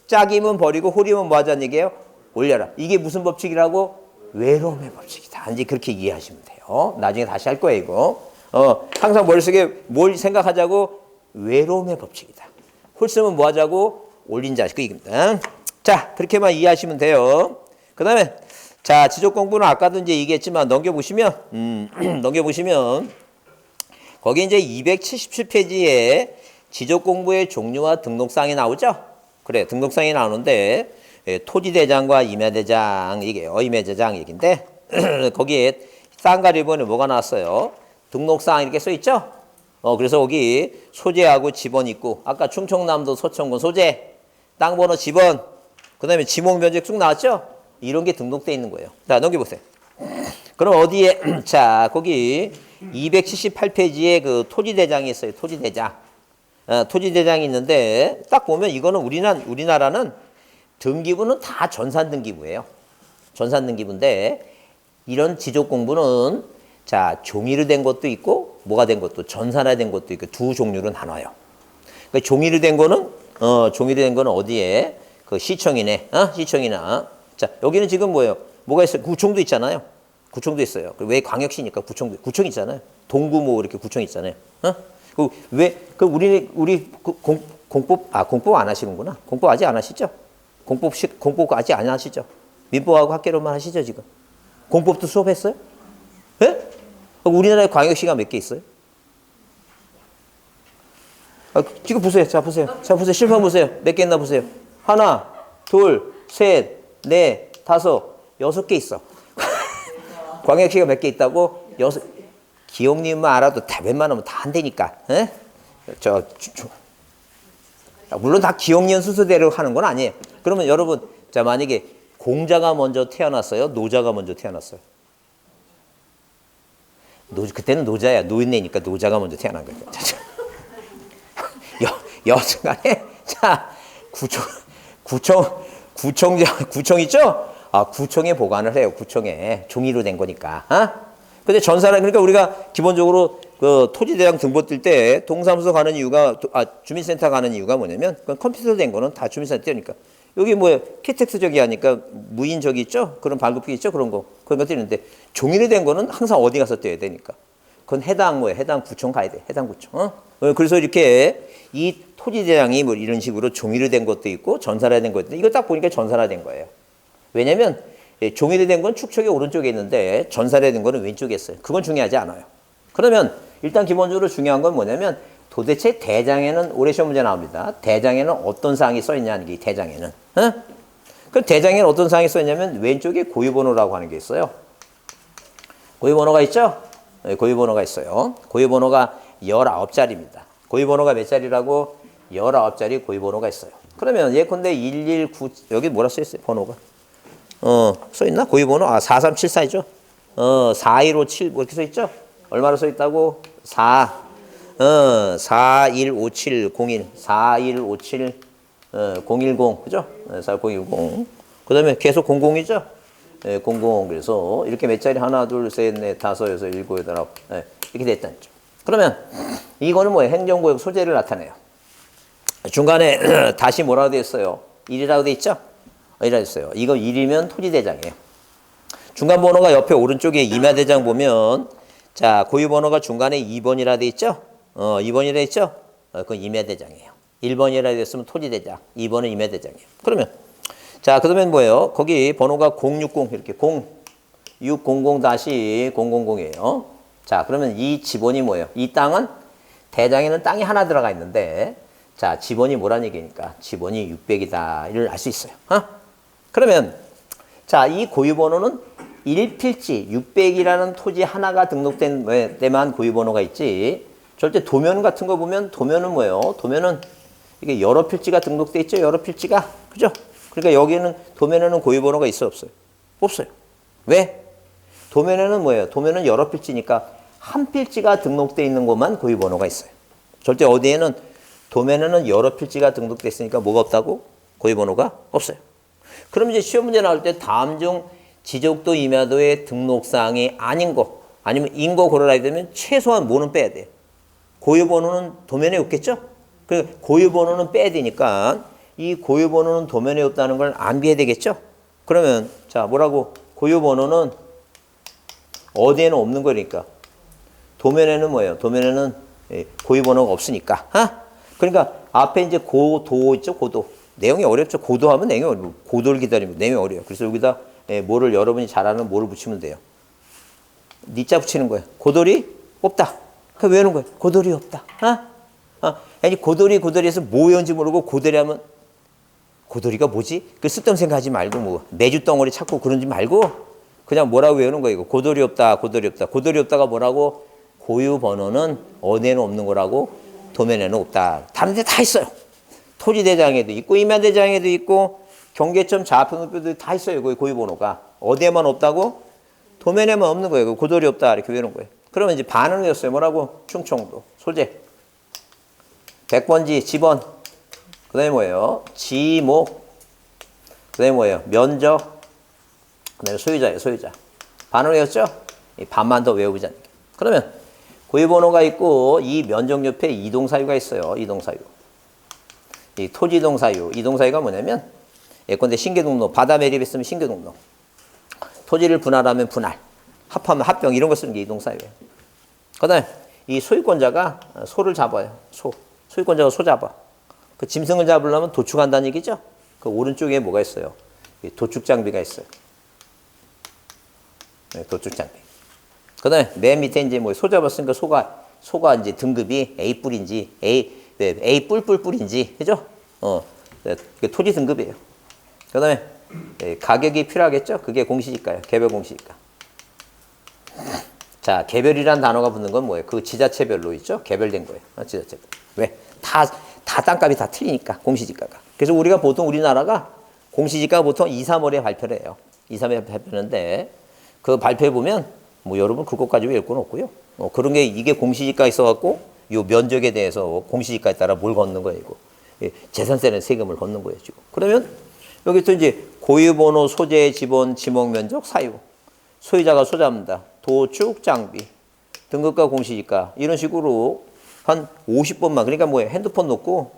짝이면 버리고 홀이면 뭐 하자는 얘기예요? 올려라. 이게 무슨 법칙이라고? 외로움의 법칙이다. 이제 그렇게 이해하시면 돼요. 나중에 다시 할 거예요, 이거. 항상 머릿속에 뭘 생각하자고? 외로움의 법칙이다. 홀수면 뭐 하자고? 올린자. 그 얘기입니다. 자, 그렇게만 이해하시면 돼요. 그 다음에, 자, 지적 공부는 아까도 이제 얘기했지만 넘겨보시면, 거기 이제 277페이지에 지적 공부의 종류와 등록사항이 나오죠? 그래, 등록사항이 나오는데, 토지대장과 임야대장, 이게 임야대장 얘기인데, 거기에 쌍가리 1번에 뭐가 나왔어요? 등록사항 이렇게 써있죠? 그래서 거기 소재하고 지번 있고, 아까 충청남도 서천군 소재, 땅번호 지번, 그 다음에 지목면적 쭉 나왔죠? 이런 게 등록되어 있는 거예요. 자, 넘겨보세요. 그럼 어디에, 자, 거기 278페이지에 그 토지대장이 있어요. 토지대장. 토지대장이 있는데, 딱 보면 이거는 우리나라는 등기부는 다 전산등기부예요. 전산등기부인데, 이런 지적공부는 자, 종이로 된 것도 있고, 뭐가 된 것도, 전산화된 것도 있고, 두 종류로 나눠요. 그러니까 종이로 된 거는 어디에? 그 시청이네. 시청이나. 자, 여기는 지금 뭐예요? 뭐가 있어요? 구청도 있잖아요. 구청도 있어요. 왜 광역시니까 구청 있잖아요. 동구 뭐 이렇게 구청 있잖아요. 우리 공법 안 하시는구나. 공법 아직 안 하시죠? 공법 아직 안 하시죠? 민법하고 학계로만 하시죠, 지금? 공법도 수업했어요? 예? 우리나라에 광역시가 몇 개 있어요? 지금 보세요. 자, 보세요. 실판 보세요. 몇 개 있나 보세요. 하나, 둘, 셋, 넷, 다섯, 6개 있어. 광역시가 몇 개 있다고? 6. 기억님만 알아도 다 웬만하면 다 한다니까. 에? 물론 다 기억년 순서대로 하는 건 아니에요. 그러면 여러분, 자, 만약에 공자가 먼저 태어났어요? 노자가 먼저 태어났어요? 그때는 노자야. 노인네니까 노자가 먼저 태어난 거예요. 여튼간에, 자, 구청 있죠? 구청에 보관을 해요. 구청에. 종이로 된 거니까. 근데 전사는, 그러니까 우리가 기본적으로 그 토지대장 등본 뜰 때 동사무소 가는 이유가, 주민센터 가는 이유가 뭐냐면, 그건 컴퓨터로 된 거는 다 주민센터 띄우니까. 여기 뭐예요? 키텍스적이 하니까 무인 저기 있죠? 그런 발급기 있죠? 그런 거 띄는데, 종이로 된 거는 항상 어디 가서 띄어야 되니까. 그건 해당 구청 가야 돼. 해당 구청. 그래서 이렇게 이 토지대장이 뭐 이런 식으로 종이로 된 것도 있고 전산화 된 것도 있고, 이거 딱 보니까 전산화 된 거예요. 왜냐면 종이로 된 건 축척이 오른쪽에 있는데 전산화 된 거는 왼쪽에 있어요. 그건 중요하지 않아요. 그러면 일단 기본적으로 중요한 건 뭐냐면 도대체 대장에는, 올해 시험 문제 나옵니다. 대장에는 어떤 사항이 써 있냐는 게, 대장에는. 그럼 대장에는 어떤 사항이 써 있냐면 왼쪽에 고유번호라고 하는 게 있어요. 고유번호가 있죠? 네, 고유번호가 있어요. 고유번호가 19자리입니다. 고유번호가 몇 자리라고? 19자리 고유번호가 있어요. 그러면 예컨대 119, 여기 뭐라 써있어요? 번호가. 써있나? 고유번호? 4374이죠? 4157, 뭐 이렇게 써있죠? 얼마로 써있다고? 415701, 4157, 010, 그죠? 4010. 그 다음에 계속 00이죠? 00. 그래서 이렇게 몇 자리? 하나, 둘, 셋, 넷, 다섯, 여섯, 일곱, 여덟, 아홉. 이렇게 됐다는 거죠. 그러면 이거는 뭐예요? 행정구역 소재를 나타내요. 중간에 다시 뭐라고 되어 있어요? 1이라고 되어 있죠? 1이라고 있어요. 이거 1이면 토지대장이에요. 중간 번호가 옆에 오른쪽에 임야대장 보면, 자, 고유번호가 중간에 2번이라 되어 있죠? 2번이라 되어 있죠? 그건 임야대장이에요. 1번이라 되어 있으면 토지대장, 2번은 임야대장이에요. 그러면 자, 그러면 뭐예요? 거기 번호가 060 이렇게 0600-000이에요. 자, 그러면 이 지번이 뭐예요? 이 땅은 대장에는 땅이 하나 들어가 있는데 자, 지번이 뭐란 얘기니까 지번이 600이다. 이를 알 수 있어요. 그러면 자, 이 고유번호는 1필지 600이라는 토지 하나가 등록된 때만 고유번호가 있지. 절대 도면 같은 거 보면 도면은 뭐예요? 도면은 이게 여러 필지가 등록돼 있죠. 여러 필지가. 그죠? 그러니까 여기는 도면에는 고유번호가 있어 없어요? 없어요. 왜? 도면에는 뭐예요? 도면은 여러 필지니까 한 필지가 등록돼 있는 것만 고유번호가 있어요. 절대 어디에는 도면에는 여러 필지가 등록돼 있으니까 뭐가 없다고? 고유번호가 없어요. 그럼 이제 시험 문제 나올 때 다음 중 지적도 임야도의 등록사항이 아닌 거 아니면 인 거 고르라 되면 최소한 뭐는 빼야 돼요? 고유번호는 도면에 없겠죠? 그 고유번호는 빼야 되니까 이 고유번호는 도면에 없다는 걸 암기해야 되겠죠? 그러면 자 뭐라고? 고유번호는 어디에는 없는 거니까 도면에는 뭐예요? 도면에는 고유번호가 없으니까. 그러니까 앞에 이제 고도 있죠? 고도. 내용이 어렵죠? 고도하면 내용이 어려워. 고도를 기다리면 내용이 어려워요. 그래서 여기다 뭐를 여러분이 잘 아는 뭐를 붙이면 돼요. 니자 붙이는 거예요. 고돌이 없다. 그 외우는 거예요. 고돌이 없다. 아니 고돌이에서 뭐 외운지 모르고 고돌이 하면 고돌이가 뭐지? 그 쓸데없는 생각하지 말고 뭐 매주 덩어리 찾고 그러지 말고 그냥 뭐라고 외우는 거예요. 고돌이 없다. 고돌이 없다. 고돌이 없다가 뭐라고? 고유 번호는 어디에는 없는 거라고? 도면에는 없다. 다른 데 다 있어요. 토지대장에도 있고 임야대장에도 있고 경계점 좌표도표도 다 있어요. 거기 고유 번호가. 어디에만 없다고? 도면에만 없는 거예요. 고돌이 없다. 이렇게 외우는 거예요. 그러면 이제 반을 외웠어요. 뭐라고? 충청도. 소재. 100번지 지번. 그 다음에 뭐예요? 지목. 그 다음에 뭐예요? 면적. 그 다음에 소유자예요. 소유자. 반을 외웠죠? 이 반만 더 외우자. 그러면 고유번호가 있고 이 면적 옆에 이동사유가 있어요. 이동사유. 이 토지이동사유. 이동사유가 뭐냐면 예컨대 신계동로. 바다 매립했으면 신계동로. 토지를 분할하면 분할. 합하면 합병. 이런 거 쓰는 게 이동사유예요. 그 다음에 이 소유권자가 소를 잡아요. 소유권자가 소 잡아. 그 짐승을 잡으려면 도축한다는 얘기죠. 그 오른쪽에 뭐가 있어요? 도축 장비가 있어요. 네, 도축 장비. 그 다음에 맨 밑에 이제 뭐 소 잡았으니까 소가 이제 등급이 A 뿔인지 A 뿔뿔뿔인지 그죠? 그 토지 등급이에요. 그 다음에 가격이 필요하겠죠? 그게 공시지가예요. 개별 공시지가. 자, 개별이란 단어가 붙는 건 뭐예요? 그 지자체별로 있죠? 개별된 거예요. 지자체별. 왜? 다 땅값이 다 틀리니까, 공시지가가. 그래서 우리가 보통 우리나라가 공시지가가 보통 2, 3월에 발표를 해요. 2, 3월에 발표하는데 그 발표해 보면 뭐 여러분 그것까지 외울 건 없고요. 그런 게 이게 공시지가 있어갖고 요 면적에 대해서 공시지가에 따라 뭘 걷는 거예요, 이거. 재산세는 세금을 걷는 거예요, 지금. 그러면 여기 또 이제 고유번호, 소재, 지번, 지목, 면적, 사유. 소유자가 소 잡는다. 도축, 장비, 등급과 공시지가 이런 식으로 한 50번만 그러니까 뭐예요? 핸드폰 놓고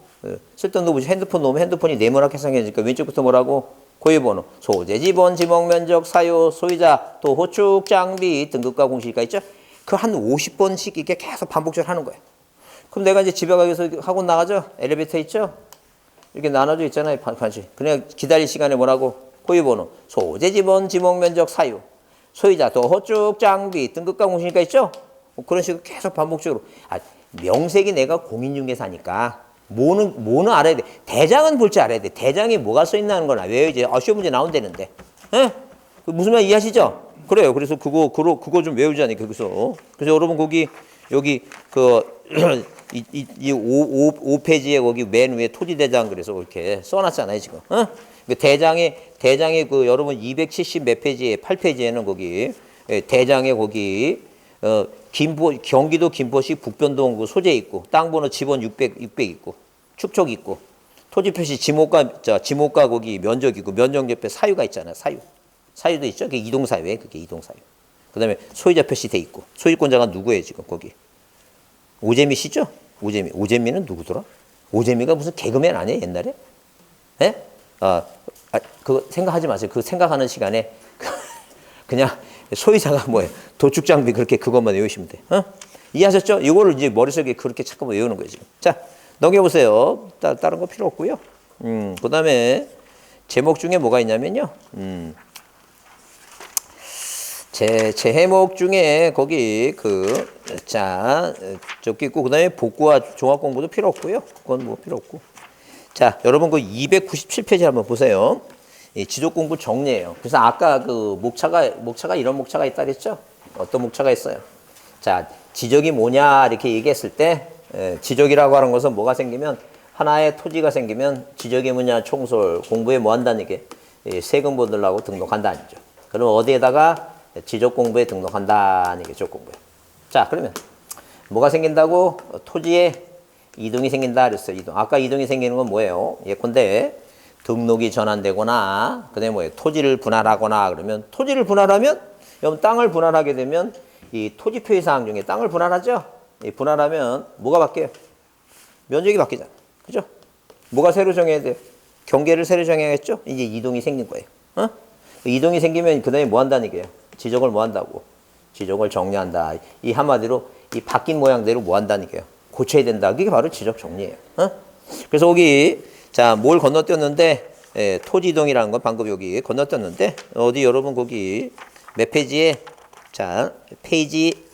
쓸데없는 거 핸드폰 놓으면 핸드폰이 네모나게 생겨지니까 왼쪽부터 뭐라고? 고유번호, 소재, 지번, 지목, 면적, 사유, 소유자, 또 호축, 장비, 등급과 공시지가 있죠? 그 한 50번씩 이렇게 계속 반복적으로 하는 거예요. 그럼 내가 이제 집에 가서 학원 나가죠? 엘리베이터 있죠? 이렇게 나눠져 있잖아요. 반씩. 그냥 기다릴 시간에 뭐라고? 고유번호, 소재, 지번, 지목, 면적, 사유. 소유자, 또 호축, 장비, 등급과 공시지가 있죠? 그런 식으로 계속 반복적으로. 명색이 내가 공인중개사니까 뭐는 알아야 돼. 대장은 볼 줄 알아야 돼. 대장에 뭐가 써 있나는 건 외워야지. 시험 문제 나온다는데. 예? 무슨 말 이해하시죠? 그래요. 그래서 그거 좀 외우자니 거기서. 그래서 여러분 여기 이 5페이지에 거기 맨 위에 토지대장 그래서 이렇게 써놨잖아요 지금. 대장에 그 여러분 270 몇 페이지에 8페이지에는 거기 대장에 거기 경기도 김포시 북변동 그 소재 있고 땅번호 지번 600 있고 축척 있고 토지 표시 지목과 거기 면적 있고 면적 옆에 사유가 있잖아요. 사유도 있죠. 그게 이동사유에 그게 이동사유. 그다음에 소유자 표시 돼 있고 소유권자가 누구예요 지금 거기? 오재미 씨죠? 오재미는 누구더라? 오재미가 무슨 개그맨 아니에요 옛날에? 예? 그거 생각하지 마세요. 그 생각하는 시간에 그냥 소유자가 뭐예요? 도축 장비 그렇게 그것만 외우시면 돼. 이해하셨죠? 이거를 이제 머릿속에 그렇게 잠깐만 외우는 거예요 지금. 자 넘겨보세요. 다른 거 필요 없고요. 그다음에 제목 중에 뭐가 있냐면요. 제 해목 중에 거기 적기 있고 그다음에 복구와 종합 공부도 필요 없고요. 그건 뭐 필요 없고. 자, 여러분 그 297페이지 한번 보세요. 이 지적 공부 정리예요. 그래서 아까 그 목차가 이런 목차가 있다 그랬죠? 어떤 목차가 있어요? 자, 지적이 뭐냐 이렇게 얘기했을 때 지적이라고 하는 것은 뭐가 생기면 하나의 토지가 생기면 지적이 뭐냐 총솔 공부에 뭐 한다는 게 세금 받으려고 등록한다는 거죠. 그럼 어디에다가 지적 공부에 등록한다는 게 지적 공부에. 자, 그러면 뭐가 생긴다고? 토지에 이동이 생긴다 그랬어요. 이동. 아까 이동이 생기는 건 뭐예요? 예컨대 등록이 전환되거나 그다음에 뭐예요? 토지를 분할하거나 그러면 토지를 분할하면 여러분 땅을 분할하게 되면 이 토지 표시 사항 중에 땅을 분할하죠? 이 분할하면 뭐가 바뀌어요? 면적이 바뀌잖아. 그죠? 뭐가 새로 정해야 돼요? 경계를 새로 정해야겠죠? 이제 이동이 생긴 거예요. 어? 이동이 생기면 그다음에 뭐 한다는 얘기예요? 지적을 뭐 한다고? 지적을 정리한다. 이 한마디로 이 바뀐 모양대로 뭐 한다는 얘기예요? 고쳐야 된다. 그게 바로 지적 정리예요. 어? 그래서 거기 자, 뭘 건너뛰었는데 토지 이동이라는 건 방금 여기 건너뛰었는데 어디 여러분 거기 몇 페이지에 자, 페이지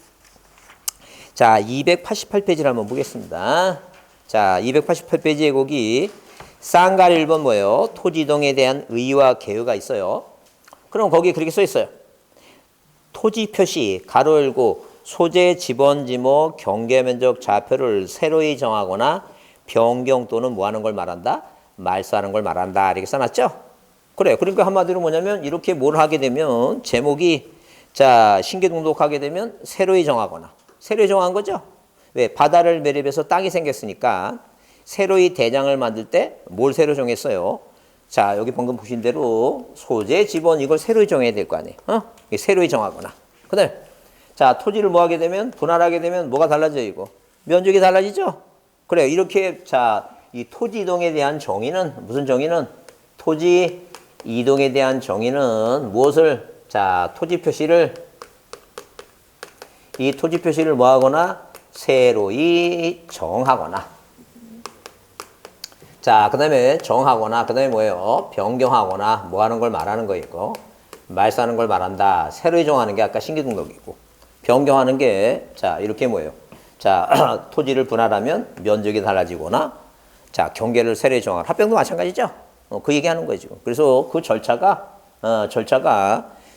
자, 288페이지를 한번 보겠습니다. 자, 288페이지에 거기 쌍가리 1번 뭐예요? 토지 이동에 대한 의의와 개요가 있어요. 그럼 거기 그렇게 써 있어요. 토지 표시 가로 열고 소재 지번 지목 경계 면적 좌표를 새로이 정하거나 변경 또는 뭐 하는 걸 말한다? 말소하는 걸 말한다. 이렇게 써놨죠? 그래요. 그러니까 한마디로 뭐냐면 이렇게 뭘 하게 되면 제목이 자, 신규 등록하게 되면 새로이 정하거나 새로이 정한 거죠? 왜? 바다를 매립해서 땅이 생겼으니까 새로이 대장을 만들 때 뭘 새로 정했어요? 자, 여기 방금 보신 대로 소재, 지번 이걸 새로이 정해야 될 거 아니에요? 새로이 정하거나. 그 다음에 자, 토지를 뭐 하게 되면 분할하게 되면 뭐가 달라져요, 이거? 면적이 달라지죠? 그래요. 이렇게 자, 이 토지 이동에 대한 정의는 무슨 정의는 토지 이동에 대한 정의는 무엇을 자, 토지 표시를 뭐 하거나 새로이 정하거나 자, 그 다음에 정하거나 그 다음에 뭐예요? 변경하거나 뭐 하는 걸 말하는 거 이거 말소하는 걸 말한다. 새로이 정하는 게 아까 신규 등록이고 변경하는 게 자, 이렇게 뭐예요? 자, 토지를 분할하면 면적이 달라지거나 자, 경계를 새로이 정하는 합병도 마찬가지죠? 그 얘기하는 거예요, 지금. 그래서 그 절차가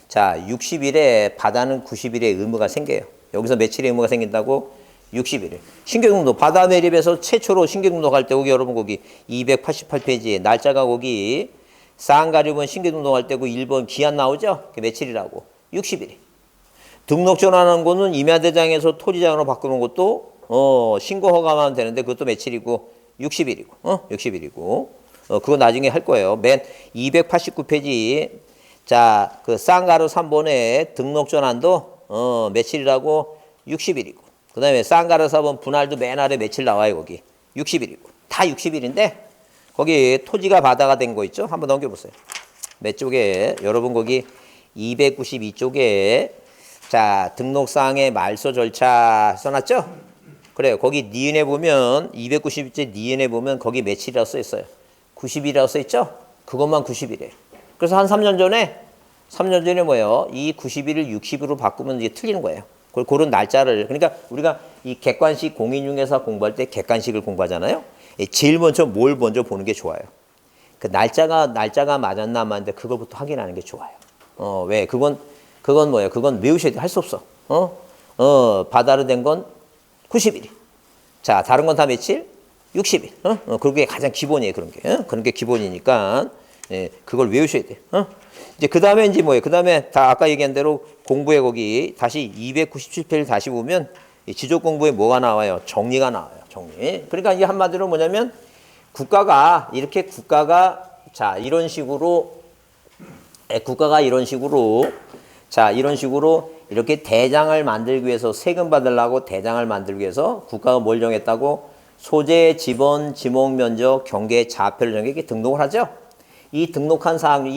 자, 60일에 바다는 90일의 의무가 생겨요. 여기서 며칠의 의무가 생긴다고? 60일에. 신규 등록, 바다 매립에서 최초로 신규 등록할 때, 거기 여러분 거기 288페이지에 날짜가 거기 쌍가리번 신규 등록할 때고 1번 기한 나오죠? 그게 며칠이라고? 60일에. 등록 전환하는 거는 임야대장에서 토지장으로 바꾸는 것도 신고 허가만 되는데 그것도 며칠이고? 60일이고. 60일이고. 그거 나중에 할 거예요. 맨 289페이지. 자, 그 쌍가루 3번에 등록 전환도 며칠이라고? 60일이고. 그 다음에 쌍가루 4번 분할도 맨 아래 며칠 나와요, 거기. 60일이고. 다 60일인데, 거기 토지가 바다가 된 거 있죠? 한번 넘겨보세요. 몇 쪽에, 여러분 거기 292쪽에, 자, 등록사항의 말소 절차 써놨죠? 그래요. 거기 니은에 보면, 292쪽 니은에 보면 거기 며칠이라고 써 있어요. 90일이라고 써 있죠? 그것만 90일이에요. 그래서 한 3년 전에 뭐예요? 이 90일을 60으로 바꾸면 이게 틀리는 거예요. 그런 날짜를 그러니까 우리가 이 객관식 공인중개사 공부할 때 객관식을 공부하잖아요. 제일 먼저 뭘 먼저 보는 게 좋아요. 그 날짜가 맞았나 안 맞는데 그걸부터 확인하는 게 좋아요. 왜? 그건 뭐예요? 그건 외우셔야 돼. 할 수 없어. 바다로 된 건 90일. 자, 다른 건 다 며칠? 60일. 그게 가장 기본이에요. 그런 게. 그런 게 기본이니까 그걸 외우셔야 돼. 이제 그 다음에 이제 뭐예요? 그 다음에 다 아까 얘기한 대로 공부에 거기 다시 297페이지 다시 보면 지적 공부에 뭐가 나와요? 정리가 나와요. 정리. 그러니까 이게 한마디로 뭐냐면 국가가 자, 이런 식으로 자, 이런 식으로 이렇게 대장을 만들기 위해서 세금 받으려고 대장을 만들기 위해서 국가가 뭘 정했다고? 소재, 지번, 지목 면적, 경계, 좌표를 정해 이렇게 등록을 하죠. 이 등록한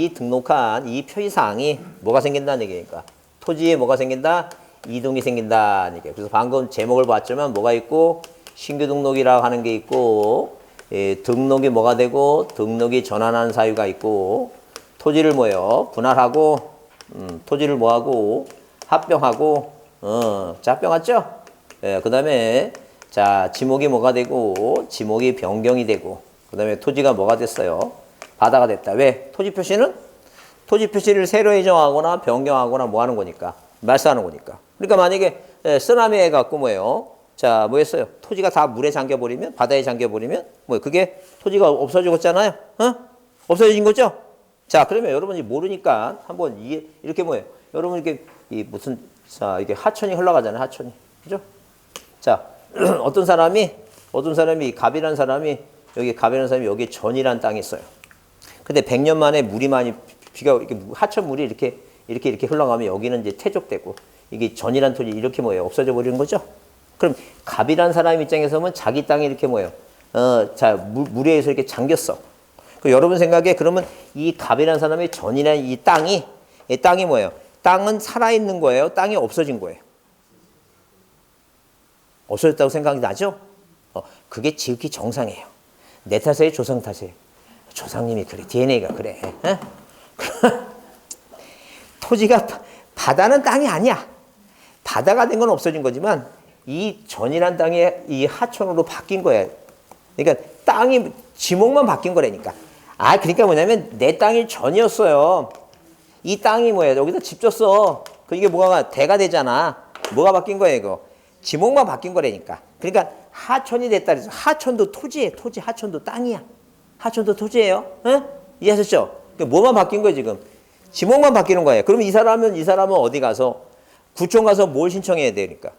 이 표시 사항이 뭐가 생긴다는 얘기니까 토지에 뭐가 생긴다? 이동이 생긴다는 얘기예요. 그래서 방금 제목을 봤지만 뭐가 있고 신규 등록이라고 하는 게 있고 등록이 뭐가 되고 등록이 전환하는 사유가 있고 토지를 뭐예요? 분할하고 토지를 뭐하고 합병하고 자 합병하죠? 예, 그 다음에 자 지목이 뭐가 되고 지목이 변경이 되고 그 다음에 토지가 뭐가 됐어요? 바다가 됐다. 왜? 토지 표시는 토지 표시를 새로 정하거나 변경하거나 뭐 하는 거니까 말소하는 거니까. 그러니까 만약에 쓰나미 해갖고 뭐예요? 자, 뭐 했어요? 토지가 다 물에 잠겨버리면, 바다에 잠겨버리면, 뭐, 그게 토지가 없어지겠잖아요? 없어진 거죠? 자, 그러면 여러분이 모르니까 한번 이렇게 뭐예요? 여러분 이렇게, 이게 하천이 흘러가잖아요, 하천이. 그죠? 자, 어떤 사람이, 갑이라는 사람이, 여기 전이라는 땅이 있어요. 근데 100년 만에 물이 많이, 비가, 이렇게 하천 물이 이렇게 흘러가면 여기는 이제 퇴적되고, 이게 전이라는 토지 이렇게 뭐예요? 없어져 버리는 거죠? 그럼 갑이라는 사람 입장에서 보면 자기 땅이 이렇게 뭐예요? 자, 물에 의해서 이렇게 잠겼어. 그 여러분 생각에 그러면 이 갑이라는 사람의 전이라는 이 땅이 뭐예요? 땅은 살아있는 거예요? 땅이 없어진 거예요? 없어졌다고 생각이 나죠? 그게 지극히 정상이에요. 내 탓이에요? 조상 탓이에요? 조상님이 그래. DNA가 그래. 토지가 바다는 땅이 아니야. 바다가 된 건 없어진 거지만 이 전이란 땅이 이 하천으로 바뀐 거야. 그러니까 땅이 지목만 바뀐 거라니까. 그러니까 뭐냐면 내 땅이 전이었어요. 이 땅이 뭐야? 여기다 집 졌어. 이게 뭐가 대가 되잖아. 뭐가 바뀐 거야 이거? 지목만 바뀐 거라니까. 그러니까 하천이 됐다 그래서 하천도 토지예요. 토지 하천도 땅이야. 하천도 토지예요. 이해하셨죠? 뭐만 바뀐 거예요 지금? 지목만 바뀌는 거예요. 그럼 이 사람은 어디 가서 구청 가서 뭘 신청해야 되니까?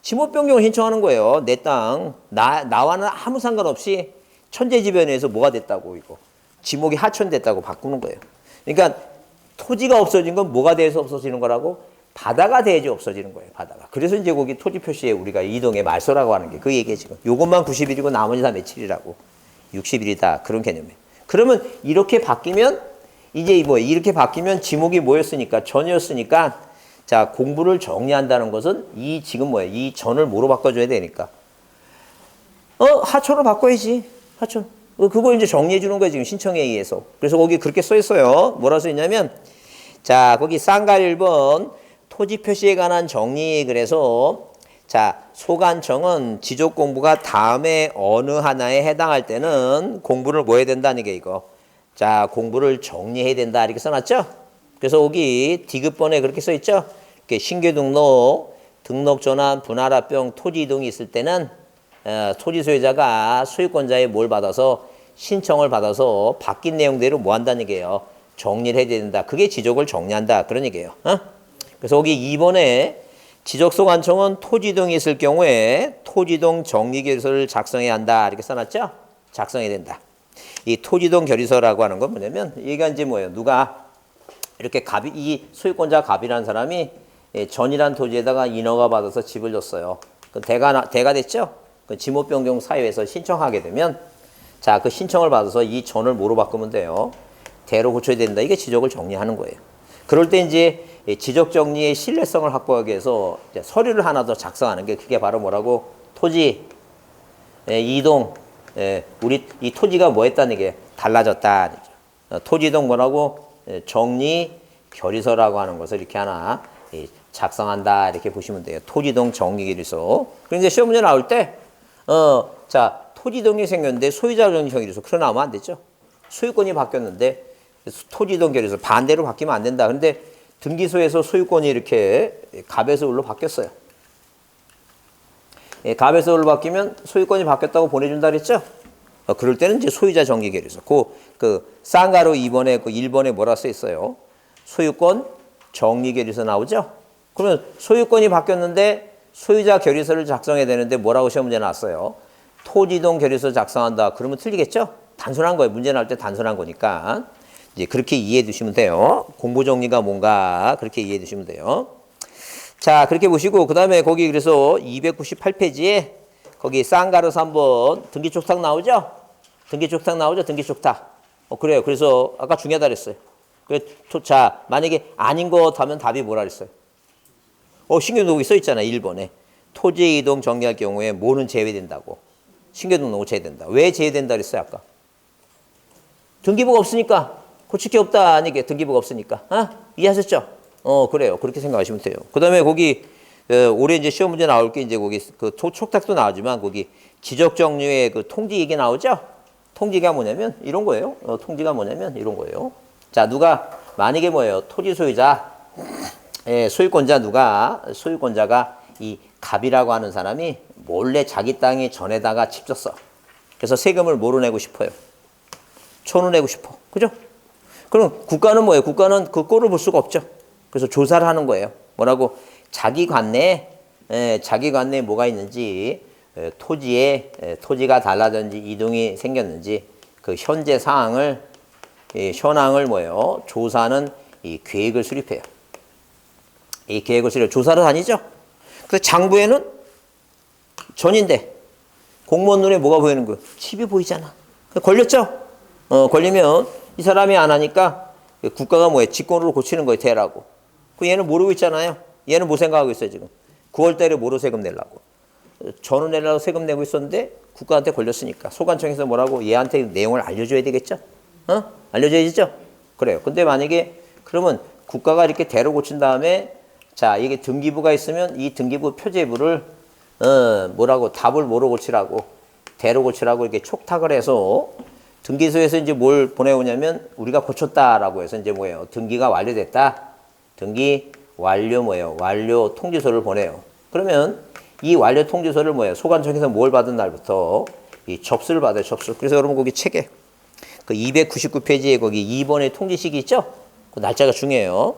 지목 변경을 신청하는 거예요. 내 땅, 나와는 아무 상관없이 천재지변에서 뭐가 됐다고 이거. 지목이 하천됐다고 바꾸는 거예요. 그러니까 토지가 없어진 건 뭐가 돼서 없어지는 거라고? 바다가 돼야지 없어지는 거예요. 바다가. 그래서 이제 거기 토지 표시에 우리가 이동의 말소라고 하는 게 그 얘기예요 지금. 요것만 90일이고 나머지 다 며칠이라고. 60일이다. 그런 개념이에요. 그러면 이렇게 바뀌면 이제 이렇게 바뀌면 지목이 뭐였으니까 전이었으니까 자, 공부를 정리한다는 것은 지금 이 전을 뭐로 바꿔줘야 되니까. 하천으로 바꿔야지. 하천. 그거 이제 정리해 주는 거예요, 지금 신청에 의해서. 그래서 거기 그렇게 써 있어요. 뭐라 써 있냐면, 자, 거기 쌍갈 1번 토지 표시에 관한 정리 그래서 자, 소관청은 지적 공부가 다음에 어느 하나에 해당할 때는 공부를 뭐 해야 된다는 게 이거. 자, 공부를 정리해야 된다. 이렇게 써놨죠? 그래서 여기 디귿번에 그렇게 써 있죠? 이렇게 신규 등록, 등록 전환, 분할 합병, 토지 이동이 있을 때는 토지 소유자가 소유권자의 뭘 받아서 신청을 받아서 바뀐 내용대로 뭐 한다는 얘기예요. 정리를 해야 된다. 그게 지적을 정리한다. 그런 얘기예요. 그래서 여기 2번에 지적소관청은 토지 이동이 있을 경우에 토지 이동 정리 결의서를 작성해야 한다. 이렇게 써놨죠? 작성해야 된다. 이 토지 이동 결의서라고 하는 건 뭐냐면 이게 이제 뭐예요? 누가 이렇게 이 소유권자 갑이라는 사람이 전이란 토지에다가 인허가 받아서 집을 줬어요. 그 대가 됐죠? 그 지목 변경 사유에서 신청하게 되면 자, 그 신청을 받아서 이 전을 뭐로 바꾸면 돼요? 대로 고쳐야 된다. 이게 지적을 정리하는 거예요. 그럴 때 이제 지적 정리의 신뢰성을 확보하기 위해서 서류를 하나 더 작성하는 게 그게 바로 뭐라고? 토지 이동 우리 이 토지가 뭐 했다는 게 달라졌다. 토지 이동 뭐라고? 정리 결의서라고 하는 것을 이렇게 하나 작성한다. 이렇게 보시면 돼요. 토지 이동 정리 결의서. 그런데 시험 문제 나올 때 자, 토지 이동이 생겼는데 소유자 정리 결의서 그래 나오면 안 되죠. 소유권이 바뀌었는데 토지 이동 결의서 반대로 바뀌면 안 된다. 근데 등기소에서 소유권이 이렇게 갑에서 을로 바뀌었어요. 갑에서 을로 바뀌면 소유권이 바뀌었다고 보내준다 그랬죠? 그럴 때는 이제 소유자 정리 결의서. 그 쌍가로 2번에 그 1번에 뭐라 써 있어요? 소유권 정리 결의서 나오죠? 그러면 소유권이 바뀌었는데 소유자 결의서를 작성해야 되는데 뭐라고 시험 문제 나왔어요? 토지 이동 결의서 작성한다. 그러면 틀리겠죠? 단순한 거예요. 문제 나올 때 단순한 거니까. 이제 그렇게 이해해 두시면 돼요. 공부 정리가 뭔가 그렇게 이해해 두시면 돼요. 자, 그렇게 보시고 그다음에 거기 그래서 298페이지에 거기 쌍가루 3번 등기 촉탁 나오죠? 등기 촉탁 나오죠? 등기 촉탁. 그래요. 그래서 아까 중요하다 그랬어요. 자, 만약에 아닌 것 하면 답이 뭐라 그랬어요? 신규 녹이 써 있잖아. 1번에. 토지 이동 정리할 경우에 뭐는 제외된다고. 신규등록을 제외된다. 왜 제외된다 그랬어요 아까? 등기부가 없으니까. 고칠 게 없다 아니게 등기부가 없으니까. 이해하셨죠? 그래요. 그렇게 생각하시면 돼요. 그 다음에 거기 올해 이제 시험 문제 나올 게 이제 거기 그 촉탁도 나오지만 거기 지적정류의 그 통지 얘기 나오죠? 통지가 뭐냐면 이런 거예요. 통지가 뭐냐면 이런 거예요. 자, 누가 만약에 뭐예요? 토지 소유자, 소유권자가 이 갑이라고 하는 사람이 몰래 자기 땅에 전에다가 집 졌어. 그래서 세금을 뭐로 내고 싶어요? 초로 내고 싶어. 그죠? 그럼 국가는 뭐예요? 국가는 그 꼴을 볼 수가 없죠. 그래서 조사를 하는 거예요. 뭐라고? 자기 관내에 뭐가 있는지, 토지가 달라졌는지, 이동이 생겼는지, 그 현재 상황을, 현황을 뭐예요? 조사하는 이 계획을 수립해요. 이 계획을 조사를 다니죠. 그래서 장부에는 전인데 공무원 눈에 뭐가 보이는 거예요? 칩이 보이잖아. 걸렸죠? 걸리면 이 사람이 안 하니까 국가가 뭐예요? 직권으로 고치는 거예요. 대라고. 그 얘는 모르고 있잖아요. 얘는 뭐 생각하고 있어요 지금? 9월 달에 뭐로 세금 내려고? 전후 내려고 세금 내고 있었는데 국가한테 걸렸으니까 소관청에서 뭐라고 얘한테 내용을 알려줘야 되겠죠? 알려줘야죠? 그래요. 근데 만약에 그러면 국가가 이렇게 대로 고친 다음에 자, 이게 등기부가 있으면 이 등기부 표제부를 뭐라고 답을 뭐로 고치라고 대로 고치라고 이렇게 촉탁을 해서 등기소에서 이제 뭘 보내오냐면 우리가 고쳤다라고 해서 이제 뭐예요? 등기가 완료됐다. 등기 완료 뭐예요? 완료 통지서를 보내요. 그러면 이 완료 통지서를 뭐예요? 소관청에서 뭘 받은 날부터 이 접수를 받아요. 접수. 그래서 여러분 거기 책에 그 299페이지에 거기 2번의 통지식이 있죠? 그 날짜가 중요해요.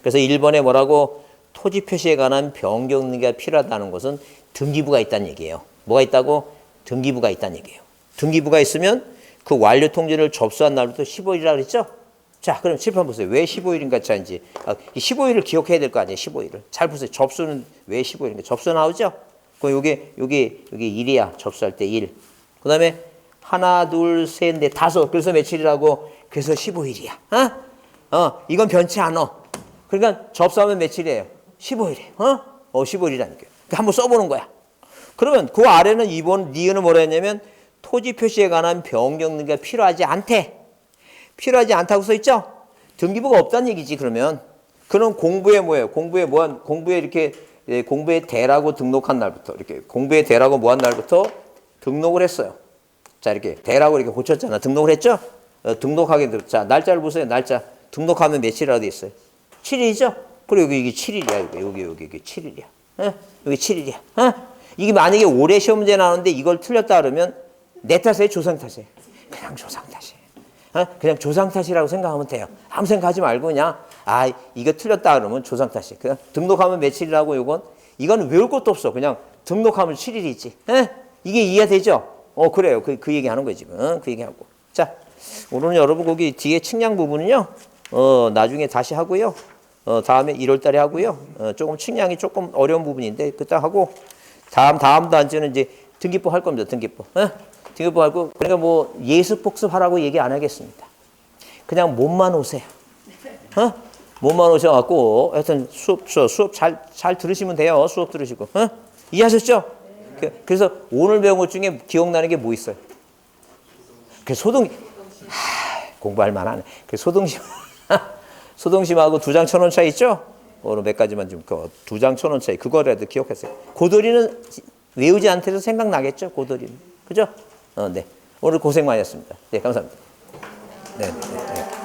그래서 1번에 뭐라고? 토지 표시에 관한 변경 등기가 필요하다는 것은 등기부가 있다는 얘기예요. 뭐가 있다고? 등기부가 있다는 얘기예요. 등기부가 있으면 그 완료 통지를 접수한 날부터 15일이라고 그랬죠? 자, 그럼 칠판 보세요. 왜 15일인가 차인지. 15일을 기억해야 될 거 아니에요, 15일을. 잘 보세요. 접수는 왜 15일인가? 접수 나오죠? 그럼 요게 1이야. 접수할 때 1. 그 다음에 하나, 둘, 셋, 넷, 다섯. 그래서 며칠이라고? 그래서 15일이야. 이건 변치 않아. 그러니까 접수하면 며칠이에요? 15일이에요. 15일이라니까요. 한번 써보는 거야. 그러면 그 아래는 2번, 니은은 뭐라 했냐면 토지 표시에 관한 변경 등기가 필요하지 않대. 필요하지 않다고 써있죠? 등기부가 없다는 얘기지, 그러면. 그럼 공부에 뭐예요? 공부에 이렇게, 공부에 대라고 등록한 날부터, 이렇게, 공부에 대라고 뭐한 날부터 등록을 했어요. 자, 이렇게, 대라고 이렇게 고쳤잖아. 등록을 했죠? 등록하게, 자, 날짜를 보세요, 날짜. 등록하면 며칠이라고 돼 있어요? 7일이죠? 그리고 여기 7일이야, 여기 7일이야. 여기 7일이야. 이게 만약에 올해 시험 문제 나오는데 이걸 틀렸다 그러면 내 탓이에요, 조상 탓이에요? 그냥 조상 탓이에요. 그냥 조상 탓이라고 생각하면 돼요. 아무 생각하지 말고 그냥 이거 틀렸다 그러면 조상 탓이에요. 그냥 등록하면 며칠이라고 이건 외울 것도 없어. 그냥 등록하면 7일이지. 이게 이해되죠? 그래요. 그 얘기하는 거예요 지금. 그 얘기하고. 자, 오늘은 여러분 거기 뒤에 측량 부분은요. 나중에 다시 하고요. 다음에 1월 달에 하고요. 조금 측량이 조금 어려운 부분인데 그때 하고 다음 단지는 이제 등기부 할 겁니다. 등기부. 등기부 하고 그러니까 뭐 예습 복습하라고 얘기 안 하겠습니다. 그냥 몸만 오세요. 몸만 오셔갖고 하여튼 수업 잘 들으시면 돼요. 수업 들으시고. 이해하셨죠? 그래서 오늘 배운 것 중에 기억나는 게 뭐 있어요? 그 공부할 만하네. 그 소등심하고 2장 1,000원 차이 있죠? 오늘 몇 가지만 좀 2장 1,000원 차이 그거라도 기억했어요. 고돌이는 외우지 않더라도 생각나겠죠? 고돌이는. 그죠? 네. 오늘 고생 많이 했습니다. 네, 감사합니다. 네.